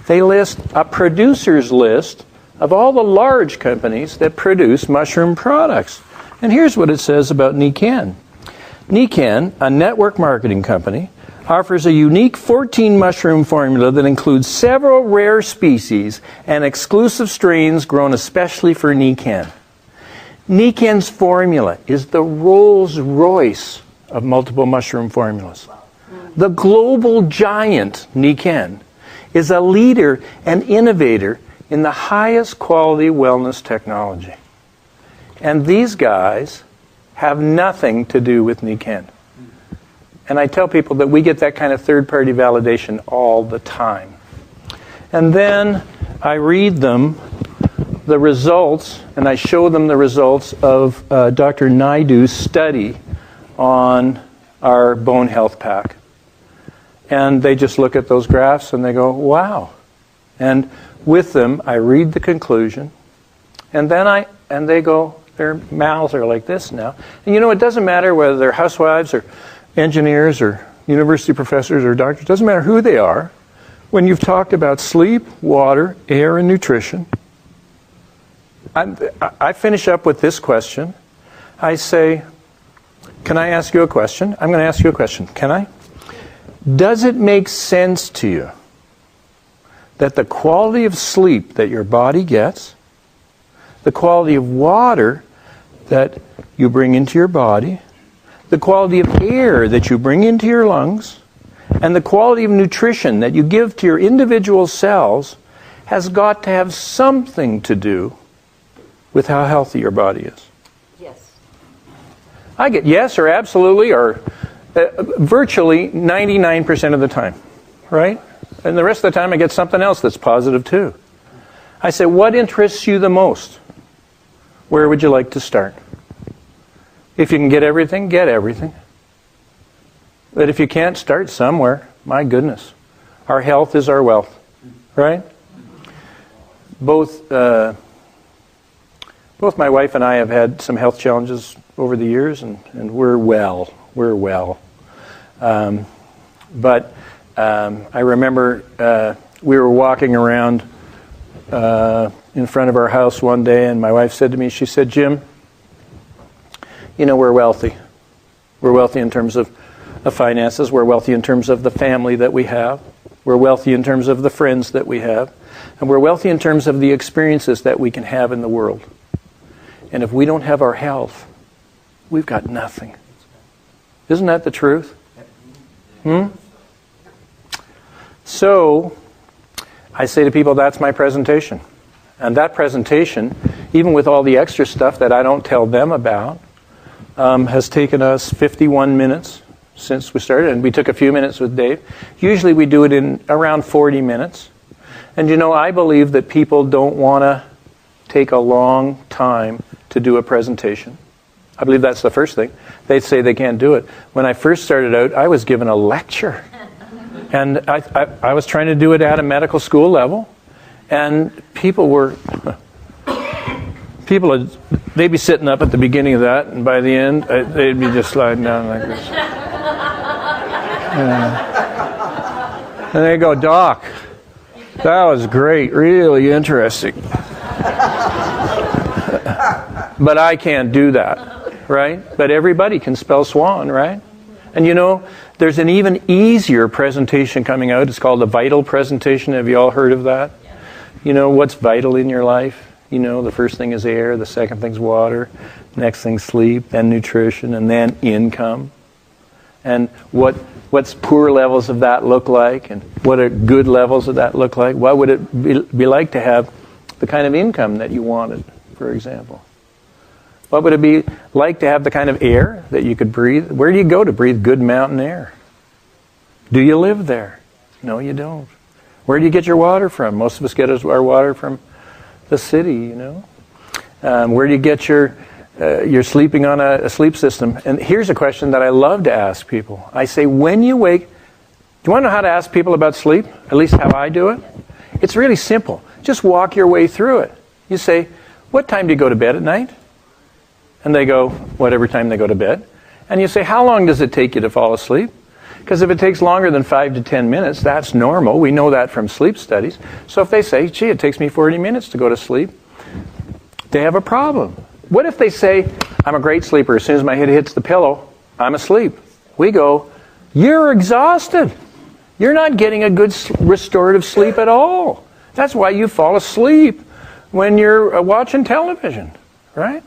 They list a producer's list of all the large companies that produce mushroom products. And here's what it says about Nikken. Nikken, a network marketing company, offers a unique 14 mushroom formula that includes several rare species and exclusive strains grown especially for Nikken. Nikken's formula is the Rolls-Royce of multiple mushroom formulas. The global giant, Nikken, is a leader and innovator in the highest quality wellness technology. And these guys have nothing to do with Nikken. And I tell people that we get that kind of third-party validation all the time. And then I read them the results, and I show them the results of Dr. Naidu's study on our bone health pack. And they just look at those graphs and they go, wow. And with them, I read the conclusion, and then they go, their mouths are like this now. And it doesn't matter whether they're housewives or engineers or university professors or doctors. It doesn't matter who they are. When you've talked about sleep, water, air, and nutrition, I finish up with this question. I say, can I ask you a question? I'm going to ask you a question. Can I? Does it make sense to you that the quality of sleep that your body gets, the quality of water that you bring into your body, the quality of air that you bring into your lungs, and the quality of nutrition that you give to your individual cells has got to have something to do with how healthy your body is? Yes. I get yes or absolutely or virtually 99% of the time, right? And the rest of the time I get something else that's positive too. I say, what interests you the most? Where would you like to start? If you can get everything, get everything. But if you can't, start somewhere. My goodness. Our health is our wealth, right? Both my wife and I have had some health challenges over the years, and we're well. We're well. But I remember we were walking around in front of our house one day, and my wife said to me, she said, Jim, we're wealthy. We're wealthy in terms of finances. We're wealthy in terms of the family that we have. We're wealthy in terms of the friends that we have. And we're wealthy in terms of the experiences that we can have in the world. And if we don't have our health, we've got nothing. Isn't that the truth? So, I say to people, that's my presentation. And that presentation, even with all the extra stuff that I don't tell them about, has taken us 51 minutes since we started. And we took a few minutes with Dave. Usually we do it in around 40 minutes. And I believe that people don't want to take a long time to do a presentation. I believe that's the first thing. They say they can't do it. When I first started out, I was given a lecture. And I was trying to do it at a medical school level. And people were People would, they'd be sitting up at the beginning of that, and by the end, they'd be just sliding down like this. And they go, Doc, that was great, really interesting. But I can't do that, right? But everybody can spell swan, right? And you know, there's an even easier presentation coming out. It's called the vital presentation. Have you all heard of that? You know, what's vital in your life? You know, the first thing is air, the second thing's water, next thing's sleep, then nutrition, and then income. And what's poor levels of that look like, and what are good levels of that look like? What would it be like to have the kind of income that you wanted, for example? What would it be like to have the kind of air that you could breathe? Where do you go to breathe good mountain air? Do you live there? No, you don't. Where do you get your water from? Most of us get our water from the city, you know. Where do you get you're sleeping on a sleep system? And here's a question that I love to ask people. I say, when you wake, do you want to know how to ask people about sleep? At least how I do it? It's really simple. Just walk your way through it. You say, what time do you go to bed at night? And they go, whatever time they go to bed. And you say, how long does it take you to fall asleep? Because if it takes longer than 5 to 10 minutes, that's normal. We know that from sleep studies. So if they say, gee, it takes me 40 minutes to go to sleep, they have a problem. What if they say, I'm a great sleeper. As soon as my head hits the pillow, I'm asleep. We go, you're exhausted. You're not getting a good restorative sleep at all. That's why you fall asleep when you're watching television, right?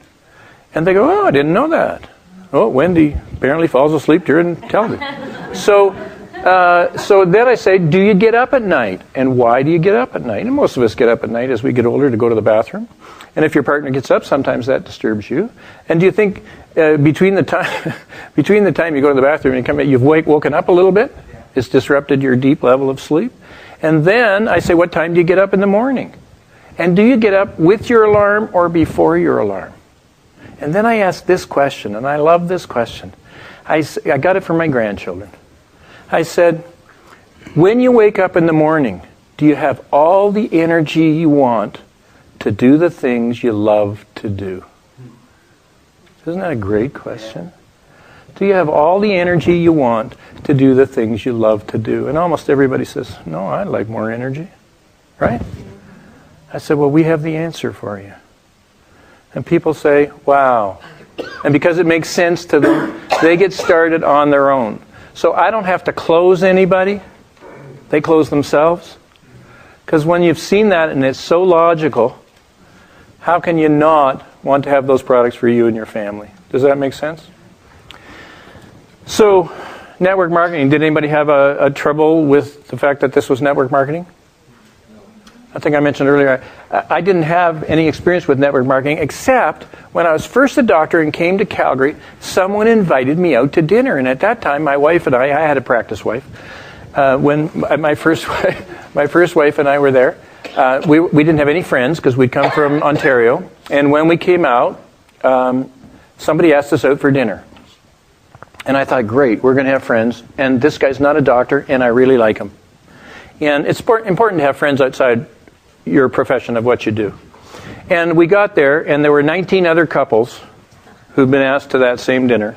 And they go, oh, I didn't know that. Oh, Wendy apparently falls asleep during television. So then I say, do you get up at night? And why do you get up at night? And most of us get up at night as we get older to go to the bathroom. And if your partner gets up, sometimes that disturbs you. And do you think between the time you go to the bathroom and you come in, you've woken up a little bit? It's disrupted your deep level of sleep. And then I say, what time do you get up in the morning? And do you get up with your alarm or before your alarm? And then I ask this question, and I love this question. I got it from my grandchildren. I said, when you wake up in the morning, do you have all the energy you want to do the things you love to do? Isn't that a great question? Do you have all the energy you want to do the things you love to do? And almost everybody says, no, I'd like more energy. Right? I said, well, we have the answer for you. And people say, wow. And because it makes sense to them, they get started on their own. So I don't have to close anybody. They close themselves. Because when you've seen that and it's so logical, how can you not want to have those products for you and your family? Does that make sense? So, network marketing. Did anybody have a trouble with the fact that this was network marketing? I think I mentioned earlier, I didn't have any experience with network marketing, except when I was first a doctor and came to Calgary, someone invited me out to dinner. And at that time, my wife and I had a practice wife. When my first wife and I were there, we didn't have any friends because we'd come from Ontario. And when we came out, somebody asked us out for dinner. And I thought, great, we're going to have friends. And this guy's not a doctor, and I really like him. And it's important to have friends outside your profession of what you do. And we got there, and there were 19 other couples who'd been asked to that same dinner.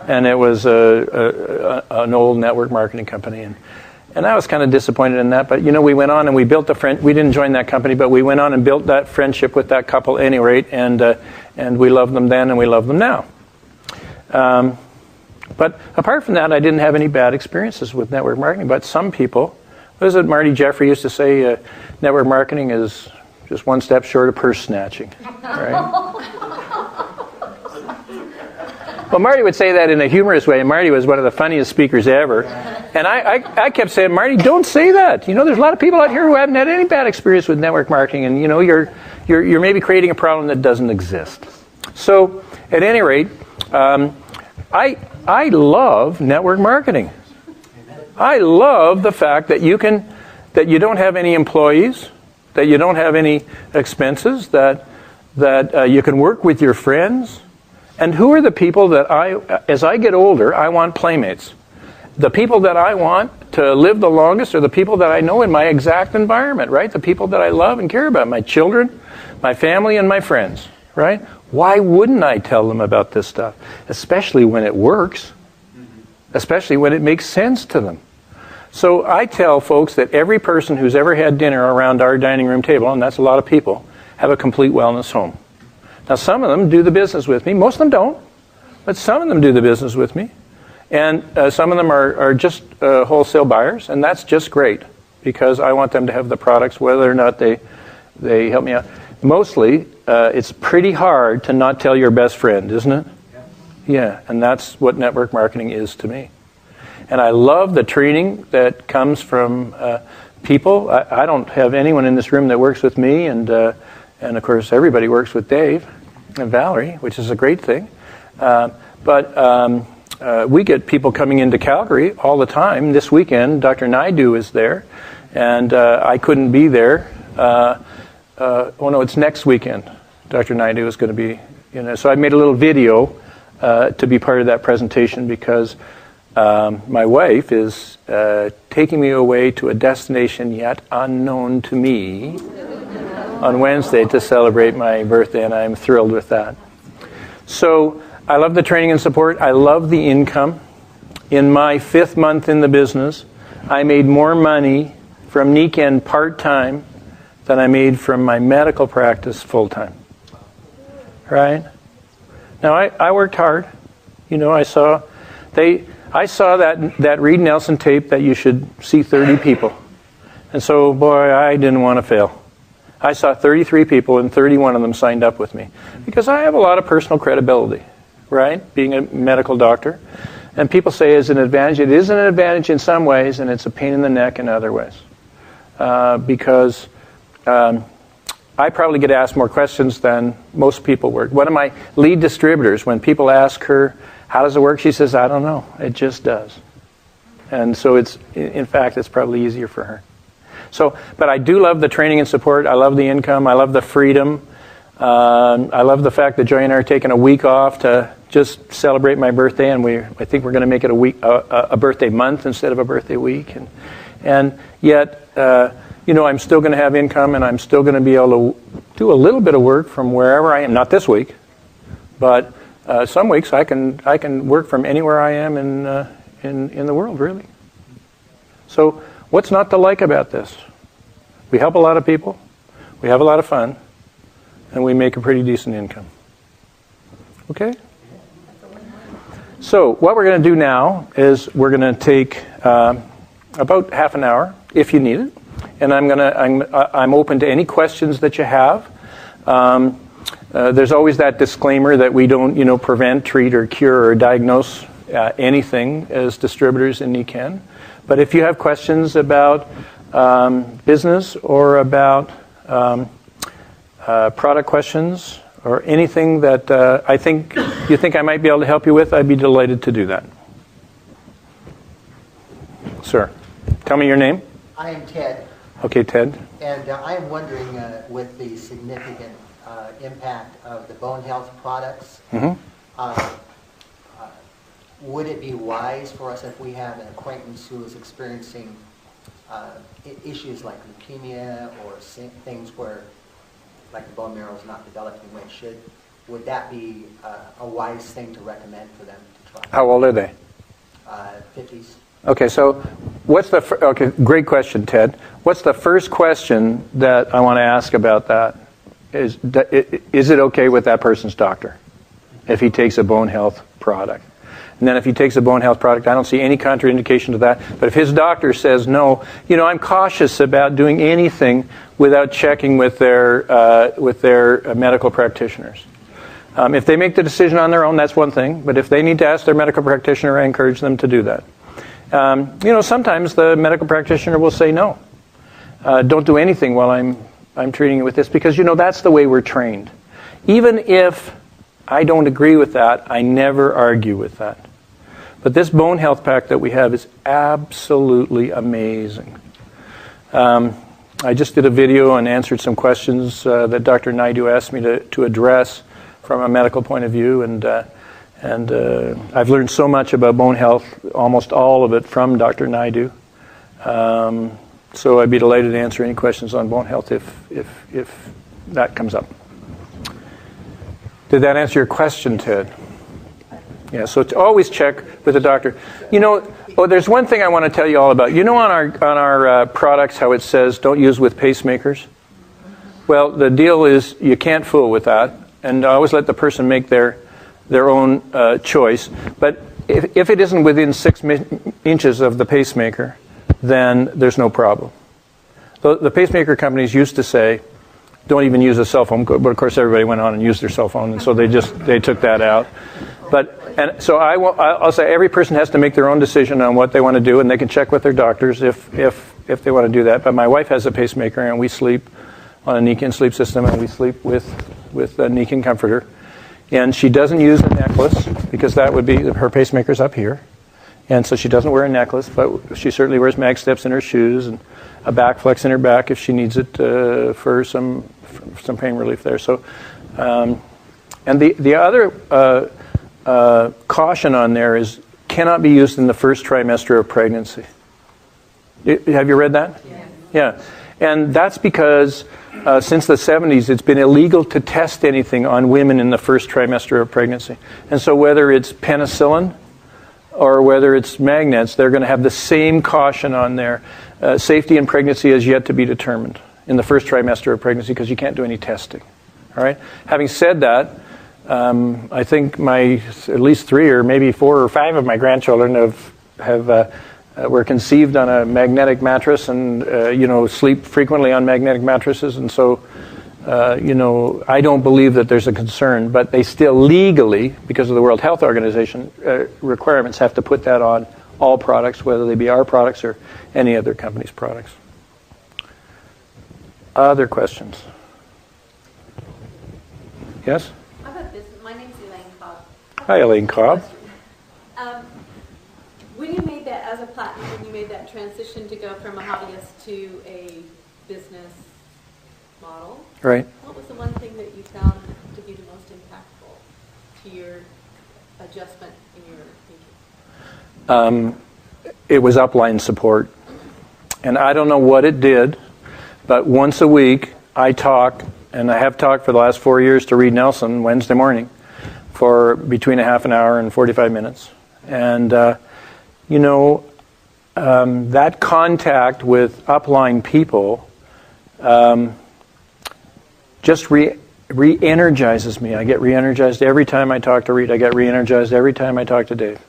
And it was an old network marketing company. And I was kind of disappointed in that. But, you know, we went on and we built a friend. We didn't join that company, but we went on and built that friendship with that couple at any rate. And we loved them then, and we love them now. But apart from that, I didn't have any bad experiences with network marketing. But some people... What is it Marty Jeffrey used to say? Network marketing is just one step short of purse snatching. Right? Well, Marty would say that in a humorous way, and Marty was one of the funniest speakers ever. And I kept saying, Marty, don't say that. You know, there's a lot of people out here who haven't had any bad experience with network marketing, and you know, you're maybe creating a problem that doesn't exist. So, at any rate, I love network marketing. I love the fact that you don't have any employees, that you don't have any expenses, that you can work with your friends. And who are the people that as I get older, I want playmates. The people that I want to live the longest are the people that I know in my exact environment, right? The people that I love and care about, my children, my family, and my friends. right? Why wouldn't I tell them about this stuff? Especially when it works. Especially when it makes sense to them. So I tell folks that every person who's ever had dinner around our dining room table, and that's a lot of people, have a complete wellness home. Now some of them do the business with me. Most of them don't. But some of them do the business with me. And some of them are just wholesale buyers. And that's just great. Because I want them to have the products whether or not they help me out. Mostly, it's pretty hard to not tell your best friend, isn't it? Yeah, and that's what network marketing is to me. And I love the training that comes from people. I don't have anyone in this room that works with me, and of course everybody works with Dave and Valerie, which is a great thing. But we get people coming into Calgary all the time. This weekend, Dr. Naidu is there, and I couldn't be there. Oh no, it's next weekend. Dr. Naidu is going to be, so I made a little video to be part of that presentation because my wife is taking me away to a destination yet unknown to me on Wednesday to celebrate my birthday, and I'm thrilled with that. So I love the training and support. I love the income. In my 5th month in the business, I made more money from Nikken part-time than I made from my medical practice full-time. Right? Now, I worked hard. I saw that Reed Nelson tape that you should see 30 people. And so, boy, I didn't want to fail. I saw 33 people, and 31 of them signed up with me. Because I have a lot of personal credibility, right? Being a medical doctor. And people say it's an advantage. It is an advantage in some ways, and it's a pain in the neck in other ways. Because I probably get asked more questions than most people work. One of my lead distributors, when people ask her, how does it work? She says, I don't know. It just does. And so in fact, it's probably easier for her. But I do love the training and support. I love the income. I love the freedom. I love the fact that Joy and I are taking a week off to just celebrate my birthday, and I think we're going to make it a birthday month instead of a birthday week. And yet, I'm still going to have income, and I'm still going to be able to do a little bit of work from wherever I am. Not this week, but some weeks I can work from anywhere I am in the world, really. So what's not to like about this? We help a lot of people, we have a lot of fun, and we make a pretty decent income. Okay? So what we're going to do now is we're going to take about half an hour, if you need it. And I'm open to any questions that you have. There's always that disclaimer that we don't, prevent, treat, or cure, or diagnose anything as distributors in Nikken. But if you have questions about business or about product questions or anything that you think I might be able to help you with, I'd be delighted to do that. Sir, tell me your name. I am Ted. Okay, Ted. And I am wondering, with the significant impact of the bone health products, would it be wise for us if we have an acquaintance who is experiencing issues like leukemia or things where, like the bone marrow is not developing the way it should, would that be a wise thing to recommend for them to try? How old are they? 50s. Okay, so great question, Ted. What's the first question that I want to ask about that? Is it okay with that person's doctor if he takes a bone health product? And then if he takes a bone health product, I don't see any contraindication to that. But if his doctor says no, I'm cautious about doing anything without checking with their medical practitioners. If they make the decision on their own, that's one thing. But if they need to ask their medical practitioner, I encourage them to do that. Sometimes the medical practitioner will say no. Don't do anything while I'm treating you with this, because that's the way we're trained. Even if I don't agree with that, I never argue with that. But this bone health pack that we have is absolutely amazing. I just did a video and answered some questions that Dr. Naidu asked me to address from a medical point of view, and I've learned so much about bone health, almost all of it from Dr. Naidu. So I'd be delighted to answer any questions on bone health if that comes up. Did that answer your question, Ted? Yeah, so always check with the doctor. You know, there's one thing I want to tell you all about. You know on our products how it says don't use with pacemakers? Well, the deal is you can't fool with that, and I always let the person make their own choice. But if it isn't within 6 inches of the pacemaker, then there's no problem. The pacemaker companies used to say, don't even use a cell phone, but of course everybody went on and used their cell phone, and so they took that out. So I'll say every person has to make their own decision on what they want to do, and they can check with their doctors if they want to do that. But my wife has a pacemaker, and we sleep on a Nikken sleep system, and we sleep with a Nikken comforter. And she doesn't use a necklace because that would be her pacemaker's up here, and so she doesn't wear a necklace. But she certainly wears mag steps in her shoes and a back flex in her back if she needs it for some pain relief there. So, and the other caution on there is cannot be used in the first trimester of pregnancy. Have you read that? Yeah. And that's because since the 70s it's been illegal to test anything on women in the first trimester of pregnancy. And so whether it's penicillin or whether it's magnets, they're going to have the same caution on there. Safety in pregnancy is yet to be determined in the first trimester of pregnancy because you can't do any testing. All right. Having said that, I think at least 3 or maybe 4 or 5 of my grandchildren were conceived on a magnetic mattress and sleep frequently on magnetic mattresses, and so I don't believe that there's a concern, but they still legally, because of the World Health Organization requirements, have to put that on all products, whether they be our products or any other company's products. Other questions? Yes? My name's Elaine Cobb. Hi, Elaine Cobb. When you made that as a platinum, when you made that transition to go from a hobbyist to a business model, Right. what was the one thing that you found to be the most impactful to your adjustment in your thinking? It was upline support. And I don't know what it did, but once a week I talk, and I have talked for the last 4 years to Reed Nelson Wednesday morning for between a half an hour and 45 minutes. And, that contact with upline people just re-energizes me. I get re-energized every time I talk to Reed. I get re-energized every time I talk to Dave.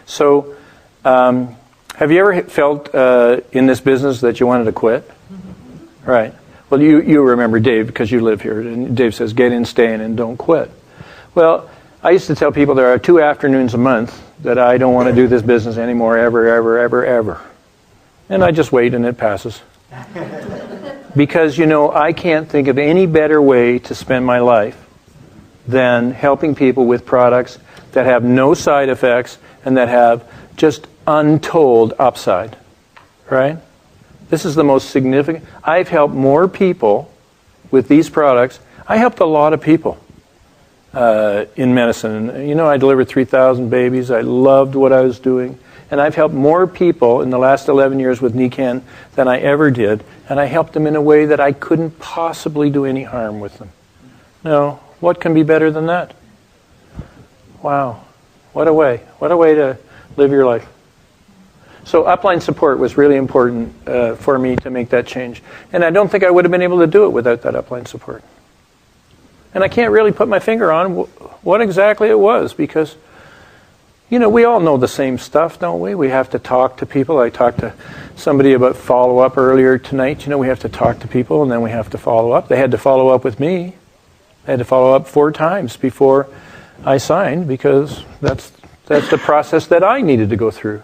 So, have you ever felt in this business that you wanted to quit? Mm-hmm. Right. Well, you remember Dave because you live here. And Dave says, get in, stay in, and don't quit. Well, I used to tell people there are 2 afternoons a month that I don't want to do this business anymore, ever. And I just wait and it passes. Because, I can't think of any better way to spend my life than helping people with products that have no side effects and that have just untold upside. Right? This is the most significant. I've helped more people with these products. I helped a lot of people in medicine. I delivered 3,000 babies. I loved what I was doing. And I've helped more people in the last 11 years with Nikken than I ever did. And I helped them in a way that I couldn't possibly do any harm with them. No, what can be better than that? Wow. What a way. What a way to live your life. So upline support was really important for me to make that change. And I don't think I would have been able to do it without that upline support. And I can't really put my finger on what exactly it was because, we all know the same stuff, don't we? We have to talk to people. I talked to somebody about follow-up earlier tonight. We have to talk to people and then we have to follow up. They had to follow up with me. They had to follow up 4 times before I signed because that's the process that I needed to go through.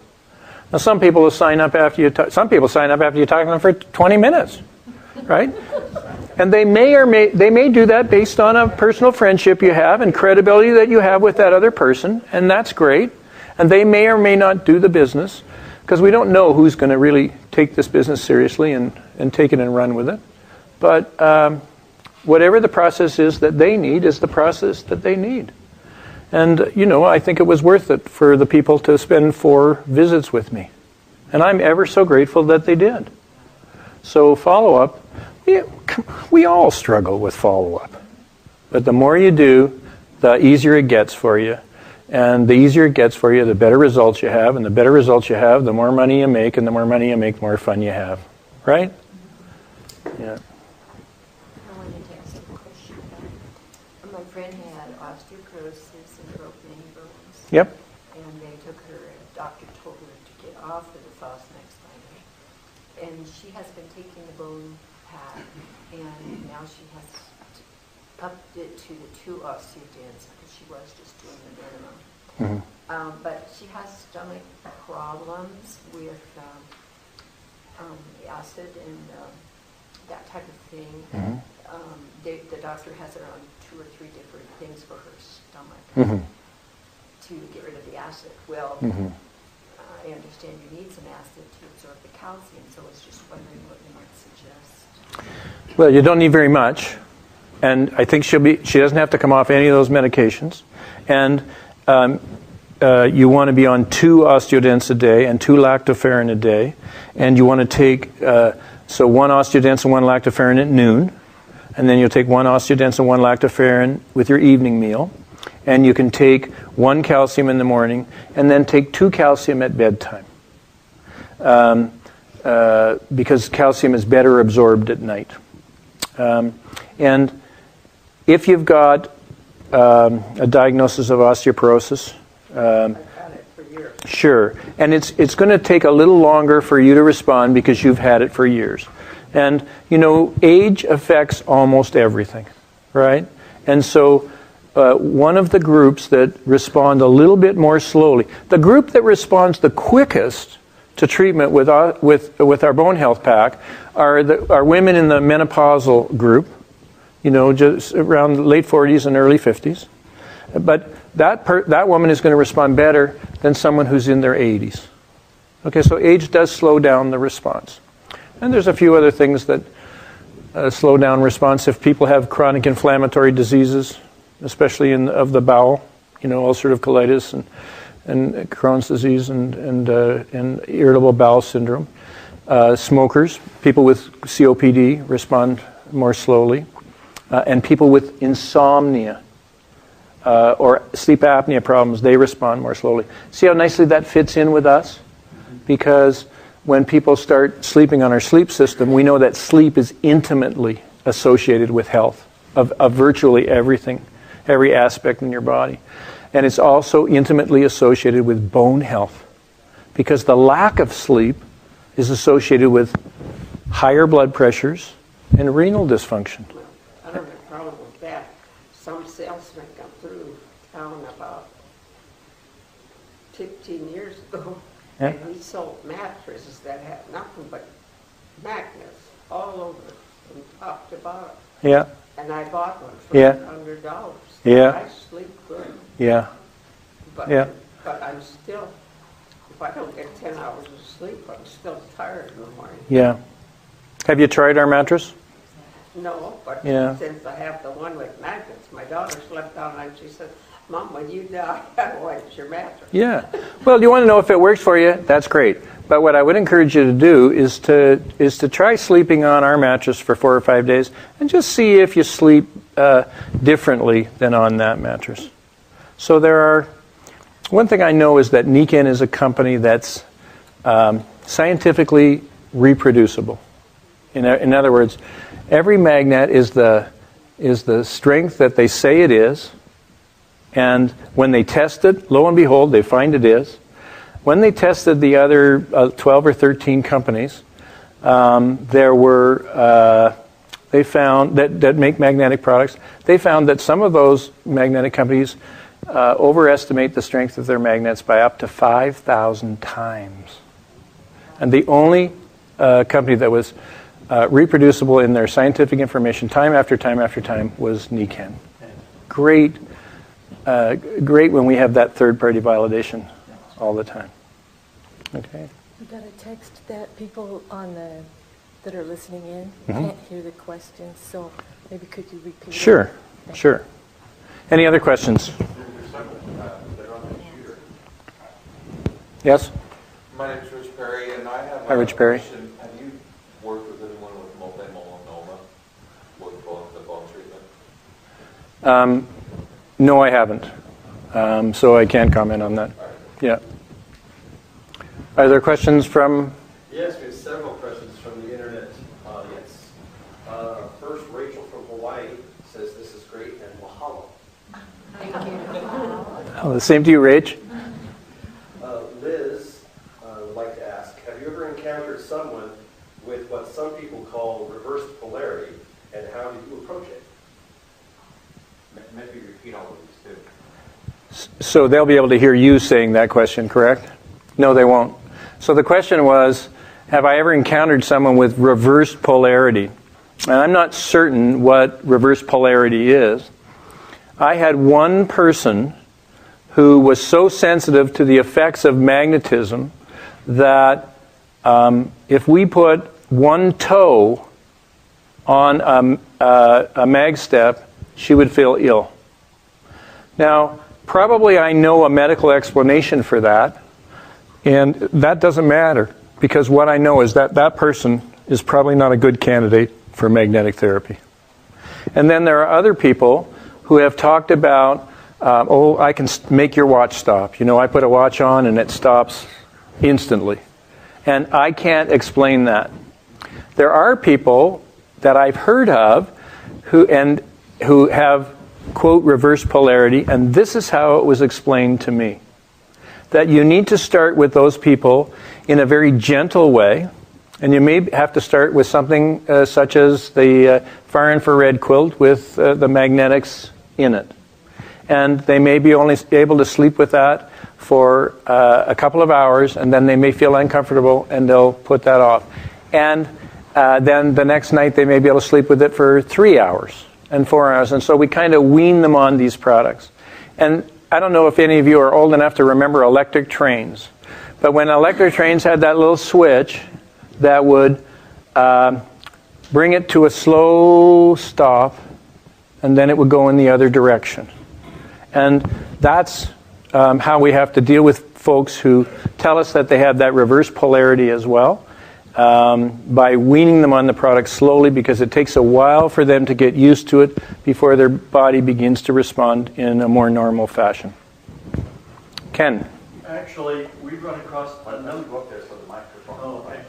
Now, some people will sign up after you talk. Some people sign up after you talk to them for 20 minutes, right? And they may do that based on a personal friendship you have and credibility that you have with that other person, and that's great. And they may or may not do the business because we don't know who's going to really take this business seriously and take it and run with it. But whatever the process is that they need is the process that they need. And, I think it was worth it for the people to spend 4 visits with me. And I'm ever so grateful that they did. So follow-up, we all struggle with follow-up. But the more you do, the easier it gets for you. And the easier it gets for you, the better results you have. And the better results you have, the more money you make. And the more money you make, the more fun you have. Right? Yeah. I wanted to ask you a question. My friend had osteoporosis and broke many bones. Yep. And they took her, a doctor told her to get off of the Fosmax finally. And she has been taking the bone pad, and now she has upped it to the 2 osteodents because she was just doing the minimum. But she has stomach problems with acid and that type of thing. The doctor has her on 2 or 3 different things for her stomach to get rid of the acid. Well, I understand you need some acid to absorb the calcium, so I was just wondering what you might suggest. Well, you don't need very much. And I think she doesn't have to come off any of those medications. And you want to be on 2 osteodents a day and 2 lactoferrin a day. And you want to take, so 1 osteodents and 1 lactoferrin at noon. And then you'll take 1 osteodents and 1 lactoferrin with your evening meal. And you can take 1 calcium in the morning and then take 2 calcium at bedtime. Because calcium is better absorbed at night. And if you've got a diagnosis of osteoporosis, I've had it for years. sure, and it's going to take a little longer for you to respond because you've had it for years. And, age affects almost everything, right? And so one of the groups that respond a little bit more slowly, the group that responds the quickest to treatment with our bone health pack are women in the menopausal group, just around late 40s and early 50s. But that woman is going to respond better than someone who's in their 80s. Okay, so age does slow down the response. And there's a few other things that slow down response. If people have chronic inflammatory diseases, especially of the bowel, ulcerative colitis and Crohn's disease and irritable bowel syndrome. Smokers, people with COPD respond more slowly. And people with insomnia or sleep apnea problems, they respond more slowly. See how nicely that fits in with us? Because when people start sleeping on our sleep system, we know that sleep is intimately associated with health of virtually everything, every aspect in your body. And it's also intimately associated with bone health. Because the lack of sleep is associated with higher blood pressures and renal dysfunction. I don't have a problem with that. Some salesman come through town about 15 years ago, Yeah. and he sold mattresses that had nothing but magnets all over from top to bottom. Yeah, And I bought one for Yeah. $100. Yeah. I sleep good, yeah, but Yeah. but I'm still, if I don't get 10 hours of sleep, I'm still tired in the morning. yeah. Have you tried our mattress? No, but Yeah. since I have the one with magnets, my daughter slept down and she said, Mom, when you die, I want your mattress. Yeah. Well, you want to know if it works for you? That's great. But what I would encourage you to do is to try sleeping on our mattress for 4 or 5 days and just see if you sleep differently than on that mattress. So one thing I know is that Nikken is a company that's scientifically reproducible. In other words, every magnet is the strength that they say it is. And when they test it, lo and behold, they find it is. When they tested the other 12 or 13 companies, they found that make magnetic products. They found that some of those magnetic companies overestimate the strength of their magnets by up to 5,000 times. And the only company that was reproducible in their scientific information time after time after time was Nikken. Great when we have that third-party validation all the time. Okay. We got a text that people that are listening in can't hear the questions, so maybe could you repeat it? Sure, sure. Any other questions? There's several that are on the computer. Yes? My name is Rich Perry, and I have Hi, Rich Perry. question. Have you worked with anyone with multimodal melanoma with the bone treatment? No, I haven't. So I can't comment on that. Yeah. Are there questions from? Yes, we have several questions from the internet audience. First, Rachel from Hawaii says this is great and mahalo. Thank you. Oh, the same to you, Rach. Liz would like to ask, have you ever encountered someone with what some people call reversed polarity, and how do you approach it? Maybe repeat all of these too. So they'll be able to hear you saying that question, correct? No, they won't. So the question was, have I ever encountered someone with reversed polarity? And I'm not certain what reverse polarity is. I had one person who was so sensitive to the effects of magnetism that if we put one toe on a mag step, she would feel ill. Now, probably I know a medical explanation for that, and that doesn't matter, because what I know is that that person is probably not a good candidate for magnetic therapy. And then there are other people who have talked about, I can make your watch stop. You know, I put a watch on and it stops instantly. And I can't explain that. There are people that I've heard of who have, quote, reverse polarity, and this is how it was explained to me. That you need to start with those people in a very gentle way, and you may have to start with something such as the far infrared quilt with the magnetics in it. And they may be only able to sleep with that for a couple of hours, and then they may feel uncomfortable, and they'll put that off. And then the next night they may be able to sleep with it for 3 hours and 4 hours. And so we kind of wean them on these products. And I don't know if any of you are old enough to remember electric trains. But when electric trains had that little switch that would bring it to a slow stop, and then it would go in the other direction. And that's how we have to deal with folks who tell us that they have that reverse polarity as well, by weaning them on the product slowly, because it takes a while for them to get used to it before their body begins to respond in a more normal fashion. Ken? Actually, we've run across another book there, so the microphone. Oh, okay.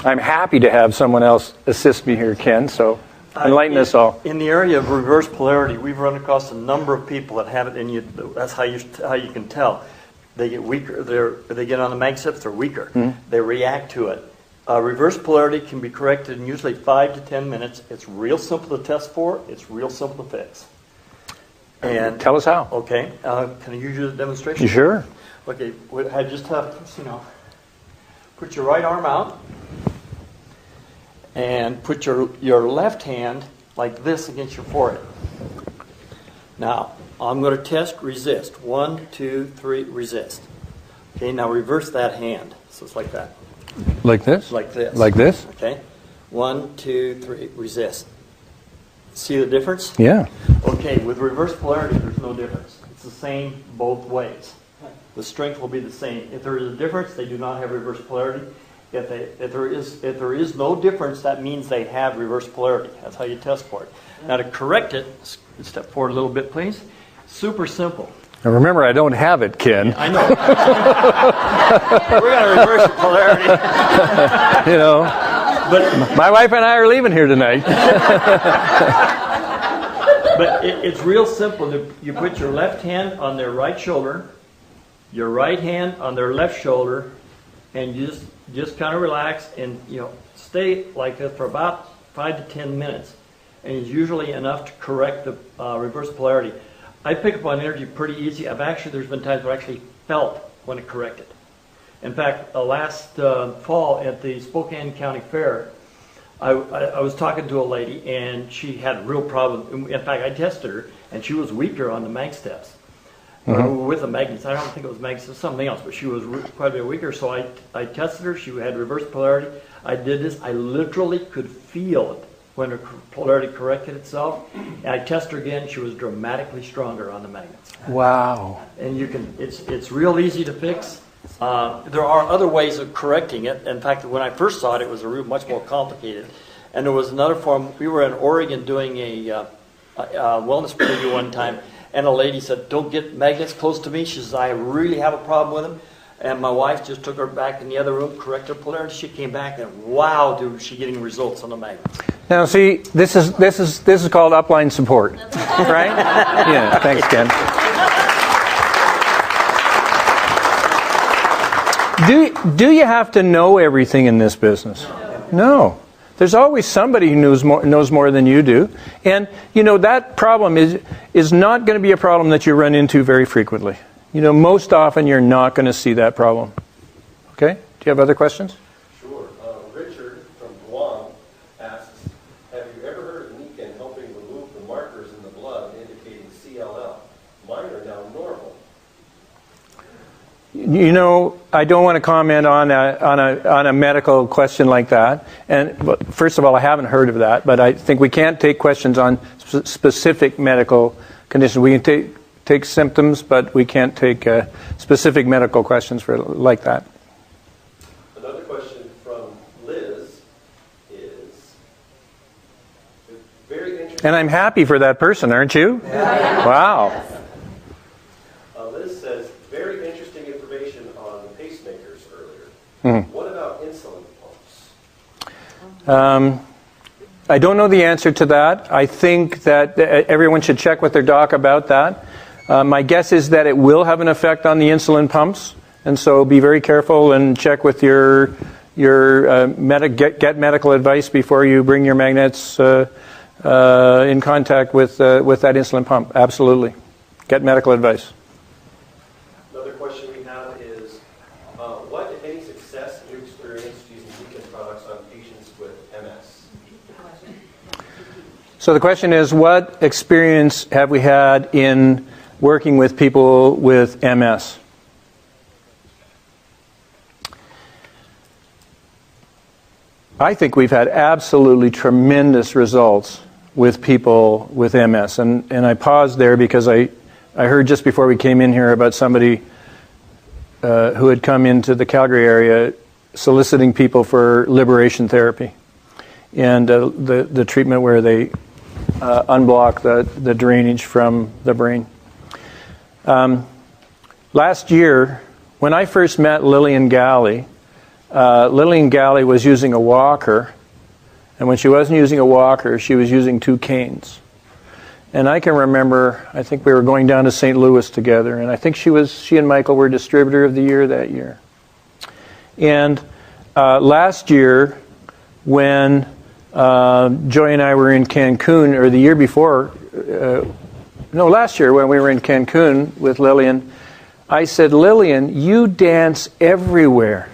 I'm happy to have someone else assist me here, Ken, so enlighten us all. In the area of reverse polarity, we've run across a number of people that have it, and that's how you can tell. They get weaker. They get on the mag steps, they're weaker. Mm-hmm. They react to it. Reverse polarity can be corrected in usually 5 to 10 minutes. It's real simple to test for. It's real simple to fix. And tell us how. Okay. Can I use a demonstration? Sure. Okay. I just have to, put your right arm out and put your left hand like this against your forehead. Now, I'm going to test resist. 1, 2, 3, resist. Okay, now reverse that hand. So it's like that. Like this? Like this. Like this? Okay. 1, 2, 3, resist. See the difference? Yeah. Okay, with reverse polarity, there's no difference. It's the same both ways. The strength will be the same. If there is a difference, they do not have reverse polarity. If there is no difference, that means they have reverse polarity. That's how you test for it. Now to correct it, step forward a little bit, please. Super simple. Now remember, I don't have it, Ken. I know. We're going to reverse the polarity. But my wife and I are leaving here tonight. But it's real simple. You put your left hand on their right shoulder, your right hand on their left shoulder, and you just kind of relax and stay like this for about 5 to 10 minutes. And it's usually enough to correct the reverse polarity. I pick up on energy pretty easy. There's been times where I actually felt when it corrected. In fact, last fall at the Spokane County Fair, I was talking to a lady, and she had a real problem. In fact, I tested her, and she was weaker on the mag steps. With the magnets. I don't think it was magnets, it was something else, but she was quite a bit weaker. So I tested her. She had reverse polarity. I did this. I literally could feel it when her polarity corrected itself. And I tested her again. She was dramatically stronger on the magnets. Wow. And it's real easy to fix. There are other ways of correcting it. In fact, when I first saw it, it was much more complicated. And there was another form. We were in Oregon doing a wellness preview one time, and a lady said, "Don't get magnets close to me." She says, "I really have a problem with them." And my wife just took her back in the other room, corrected her polarity. She came back, and wow, dude, she getting results on the magnets. Now, see, this is called upline support, right? Yeah. Thanks, Ken. Do you have to know everything in this business? No. There's always somebody who knows more than you do. And, that problem is not going to be a problem that you run into very frequently. Most often you're not going to see that problem. Okay? Do you have other questions? Sure. Richard from Guam asks, have you ever heard of Nikken helping remove the markers in the blood indicating CLL? Mine are now normal. I don't want to comment on a medical question like that. And first of all, I haven't heard of that, but I think we can't take questions on specific medical conditions. We can take symptoms, but we can't take specific medical questions like that. Another question from Liz is very interesting. And I'm happy for that person, aren't you? Yeah. Wow. Liz says, very interesting information on the pacemakers earlier. Mm-hmm. What about insulin pumps? I don't know the answer to that. I think that everyone should check with their doc about that. My guess is that it will have an effect on the insulin pumps, and so be very careful and check with your get medical advice before you bring your magnets in contact with that insulin pump. Absolutely, get medical advice. Another question we have is, what, if any, success have you experienced using Nikken products on patients with MS? So the question is, what experience have we had in working with people with MS? I think we've had absolutely tremendous results with people with MS. And I paused there because I heard just before we came in here about somebody who had come into the Calgary area soliciting people for liberation therapy and the treatment where they unblock the drainage from the brain. Last year, when I first met Lillian Galley was using a walker, and when she wasn't using a walker, she was using 2 canes. And I can remember, I think we were going down to St. Louis together, and I think she and Michael were Distributor of the Year that year. And last year, when Joy and I were in Cancun, or the year before, last year when we were in Cancun with Lillian, I said, "Lillian, you dance everywhere."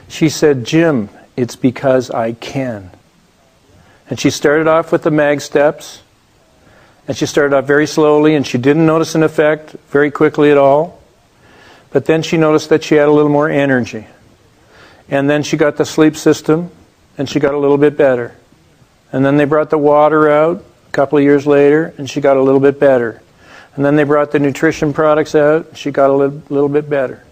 She said, "Jim, it's because I can." And she started off with the mag steps, and she started off very slowly, and she didn't notice an effect very quickly at all. But then she noticed that she had a little more energy. And then she got the sleep system, and she got a little bit better. And then they brought the water out a couple of years later, and she got a little bit better. And then they brought the nutrition products out, and she got a little bit better.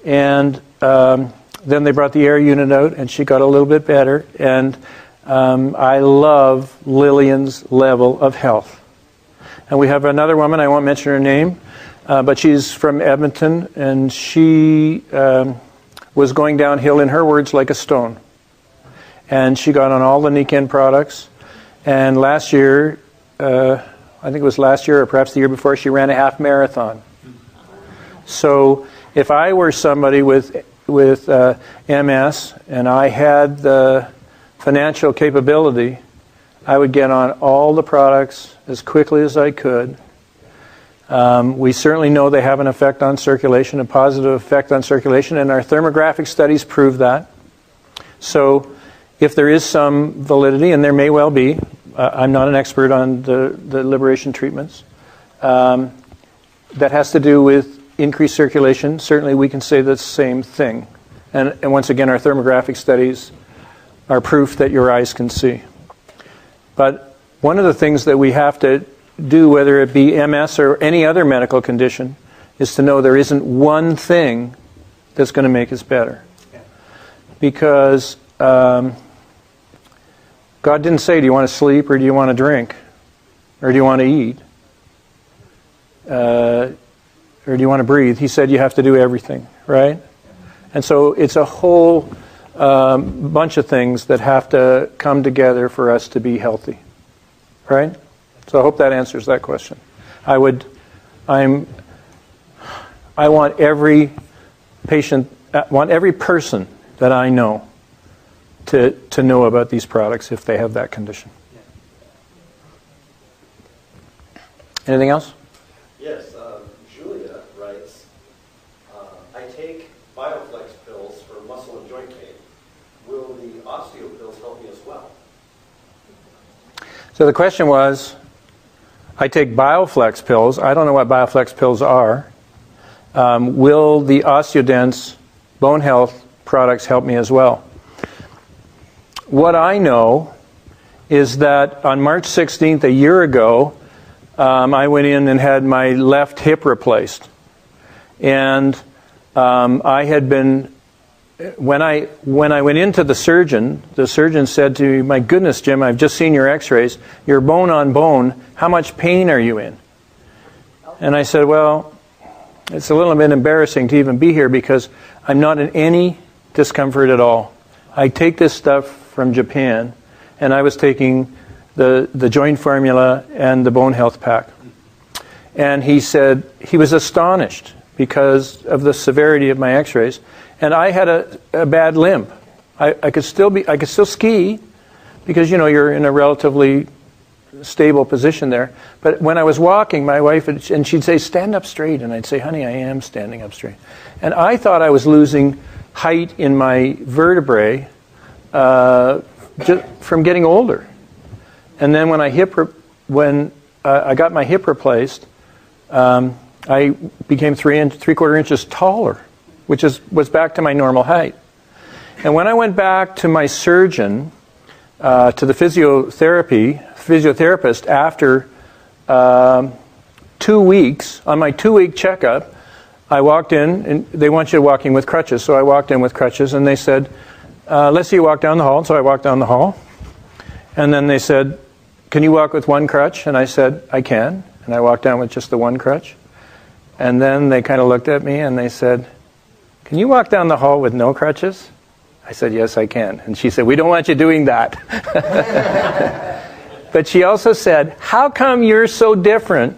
And then they brought the air unit out, and she got a little bit better. And I love Lillian's level of health. And we have another woman, I won't mention her name, but she's from Edmonton, and she was going downhill, in her words, like a stone. And she got on all the Nikken products. And last year, I think it was last year or perhaps the year before, she ran a half marathon. So if I were somebody with MS and I had the financial capability, I would get on all the products as quickly as I could. We certainly know they have an effect on circulation, a positive effect on circulation, and our thermographic studies prove that. So if there is some validity, and there may well be, I'm not an expert on the liberation treatments, that has to do with increased circulation. Certainly we can say the same thing. And once again, our thermographic studies are proof that your eyes can see. But one of the things that we have to do, whether it be MS or any other medical condition, is to know there isn't one thing that's going to make us better. Because God didn't say, do you want to sleep or do you want to drink? Or do you want to eat? Or do you want to breathe? He said you have to do everything, right? And so it's a whole bunch of things that have to come together for us to be healthy, right? So I hope that answers that question. I want every patient, want every person that I know to know about these products if they have that condition. Anything else? Yes, Julia writes, I take Bioflex pills for muscle and joint pain. Will the osteo pills help me as well? So the question was, I take Bioflex pills. I don't know what Bioflex pills are. Will the OsteoDense bone health products help me as well? What I know is that on March 16th, a year ago, I went in and had my left hip replaced. And I had been, when I went into the surgeon said to me, my goodness, Jim, I've just seen your x-rays. You're bone on bone. How much pain are you in? And I said, well, it's a little bit embarrassing to even be here because I'm not in any discomfort at all. I take this stuff from Japan, and I was taking the joint formula and the bone health pack. And he said he was astonished because of the severity of my x-rays. And I had a bad limp. I could still ski because, you know, you're in a relatively stable position there. But when I was walking, my wife, and she'd say, stand up straight. And I'd say, honey, I am standing up straight. And I thought I was losing height in my vertebrae just from getting older. And then when I got my hip replaced, I became 3/4 inches taller, which was back to my normal height. And when I went back to my surgeon, to the physiotherapist after 2 weeks, on my 2-week checkup, I walked in, and they want you to walk in with crutches, so I walked in with crutches, and they said, let's see you walk down the hall. And so I walked down the hall, and then they said, can you walk with one crutch? And I said, I can. And I walked down with just the one crutch. And then they kind of looked at me and they said, can you walk down the hall with no crutches? I said, yes, I can. And she said, we don't want you doing that. But she also said, how come you're so different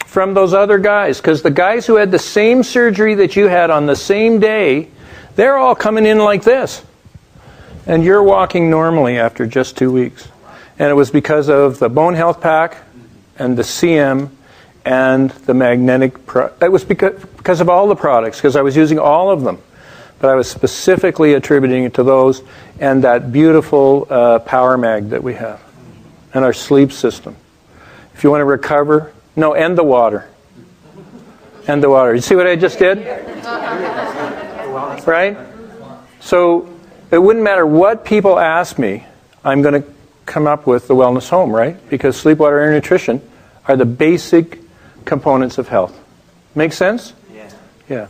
from those other guys? Because the guys who had the same surgery that you had on the same day, they're all coming in like this. And you're walking normally after just 2 weeks. And it was because of the bone health pack and the CM and the magnetic. It was because of all the products, because I was using all of them. But I was specifically attributing it to those and that beautiful power mag that we have and our sleep system. If you want to recover, and the water. And the water. You see what I just did? Right? So it wouldn't matter what people ask me, I'm going to come up with the wellness home, right? Because sleep, water, and nutrition are the basic components of health. Make sense? Yeah.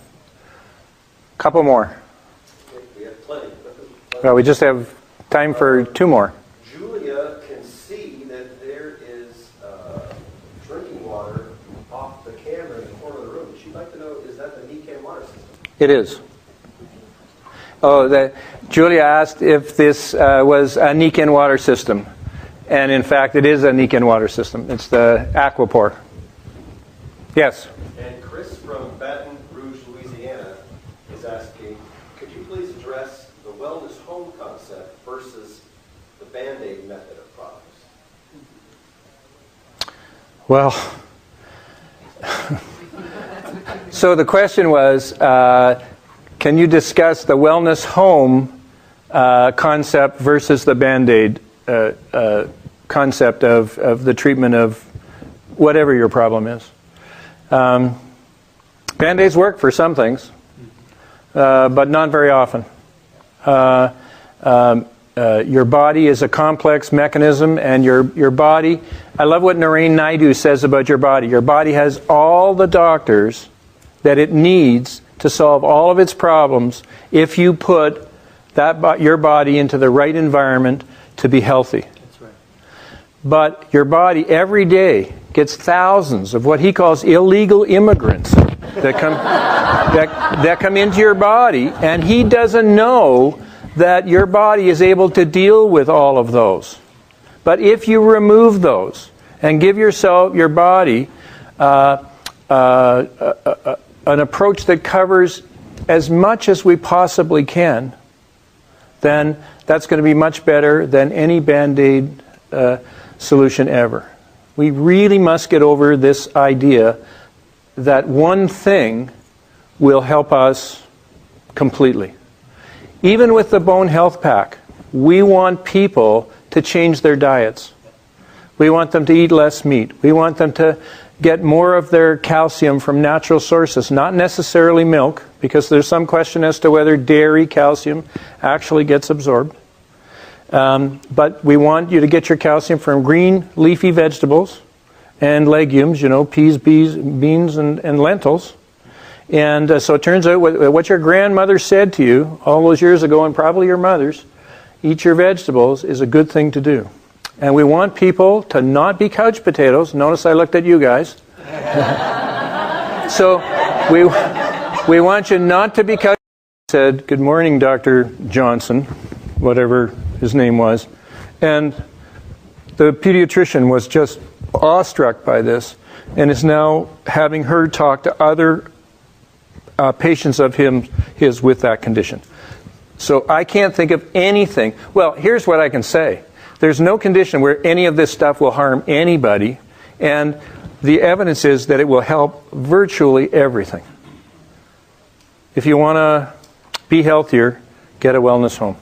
Couple more. We have plenty. Well, we just have time for 2 more. Julia can see that there is drinking water off the camera in the corner of the room. She'd like to know, is that the Nikken water system? It is. Julia asked if this was a Nikken water system. And in fact, it is a Nikken water system. It's the Aquapore. Yes? And Chris from Baton Rouge, Louisiana is asking, could you please address the wellness home concept versus the Band-Aid method of products? Well, so the question was, can you discuss the wellness home concept versus the Band-Aid concept of the treatment of whatever your problem is? Band-Aids work for some things, but not very often. Your body is a complex mechanism, and your body, I love what Narain Naidu says about your body. Your body has all the doctors that it needs to solve all of its problems if you put your body into the right environment to be healthy. That's right. But your body every day gets thousands of what he calls illegal immigrants that come into your body, and he doesn't know that your body is able to deal with all of those. But if you remove those and give your body an approach that covers as much as we possibly can, then that's going to be much better than any Band-Aid solution ever. We really must get over this idea that one thing will help us completely. Even with the Bone Health Pack, we want people to change their diets. We want them to eat less meat. We want them to get more of their calcium from natural sources, not necessarily milk, because there's some question as to whether dairy calcium actually gets absorbed. But we want you to get your calcium from green leafy vegetables and legumes, peas, beans, and lentils. And so it turns out what your grandmother said to you all those years ago, and probably your mother's, eat your vegetables, is a good thing to do. And we want people to not be couch potatoes. Notice I looked at you guys. So we want you not to be couch potatoes. Said, "Good morning, Dr. Johnson," whatever his name was. And the pediatrician was just awestruck by this and is now having her talk to other patients of his with that condition. So I can't think of anything. Well, here's what I can say. There's no condition where any of this stuff will harm anybody, and the evidence is that it will help virtually everything. If you want to be healthier, get a wellness home.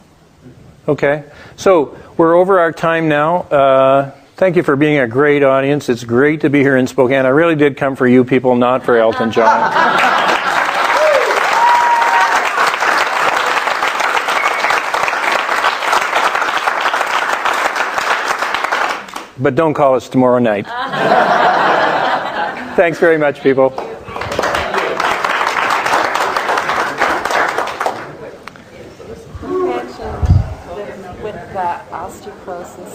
Okay? So we're over our time now. Thank you for being a great audience. It's great to be here in Spokane. I really did come for you people, not for Elton John. But don't call us tomorrow night. Thanks very much, people. You mentioned with the osteoporosis,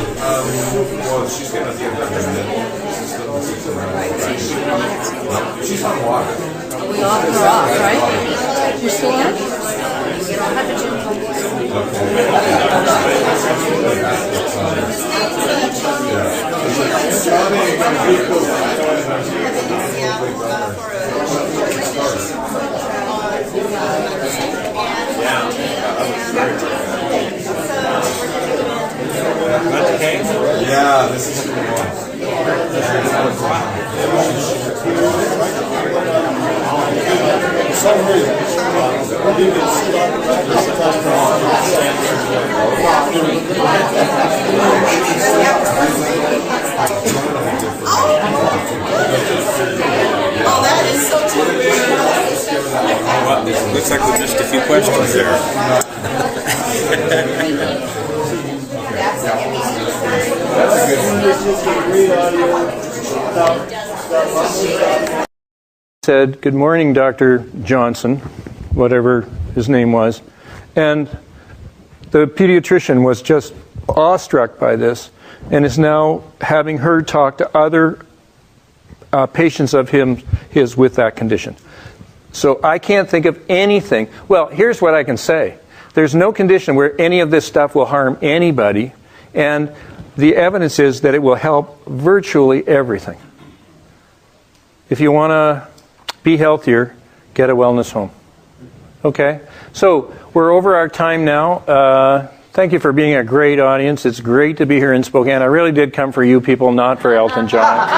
Well, she's going to get better. She's on water. We all are off, right? You're still on? Yeah, this is a good one. Oh, that is so true. Well, looks like we missed a few questions there. Said, "Good morning, Dr. Johnson," whatever his name was. And the pediatrician was just awestruck by this and is now having her talk to other patients of his with that condition. So I can't think of anything. Well, here's what I can say. There's no condition where any of this stuff will harm anybody, and the evidence is that it will help virtually everything. If you want to be healthier, get a wellness home. Okay. So we're over our time now. Thank you for being a great audience. It's great to be here in Spokane. I really did come for you people, not for Elton John.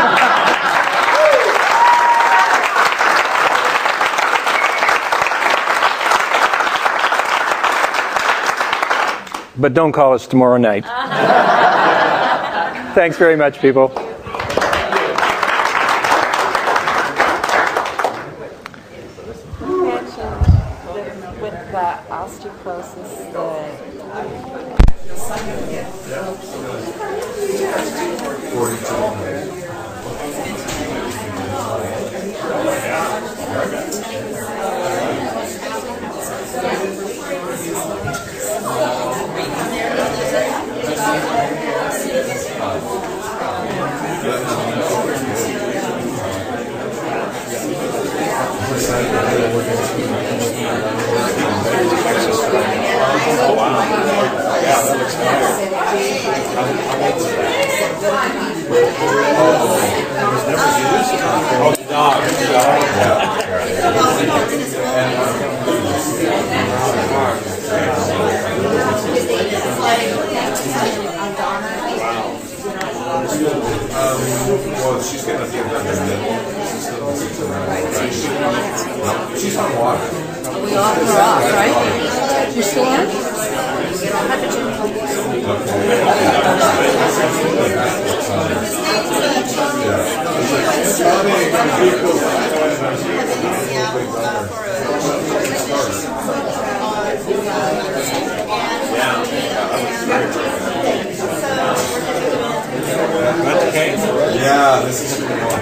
But don't call us tomorrow night. Thanks very much, people. You mentioned that with the osteoporosis, Well, she's going to give them the nipple. She's on water. We all are off, right? You're still on? Yeah, this is pretty cool.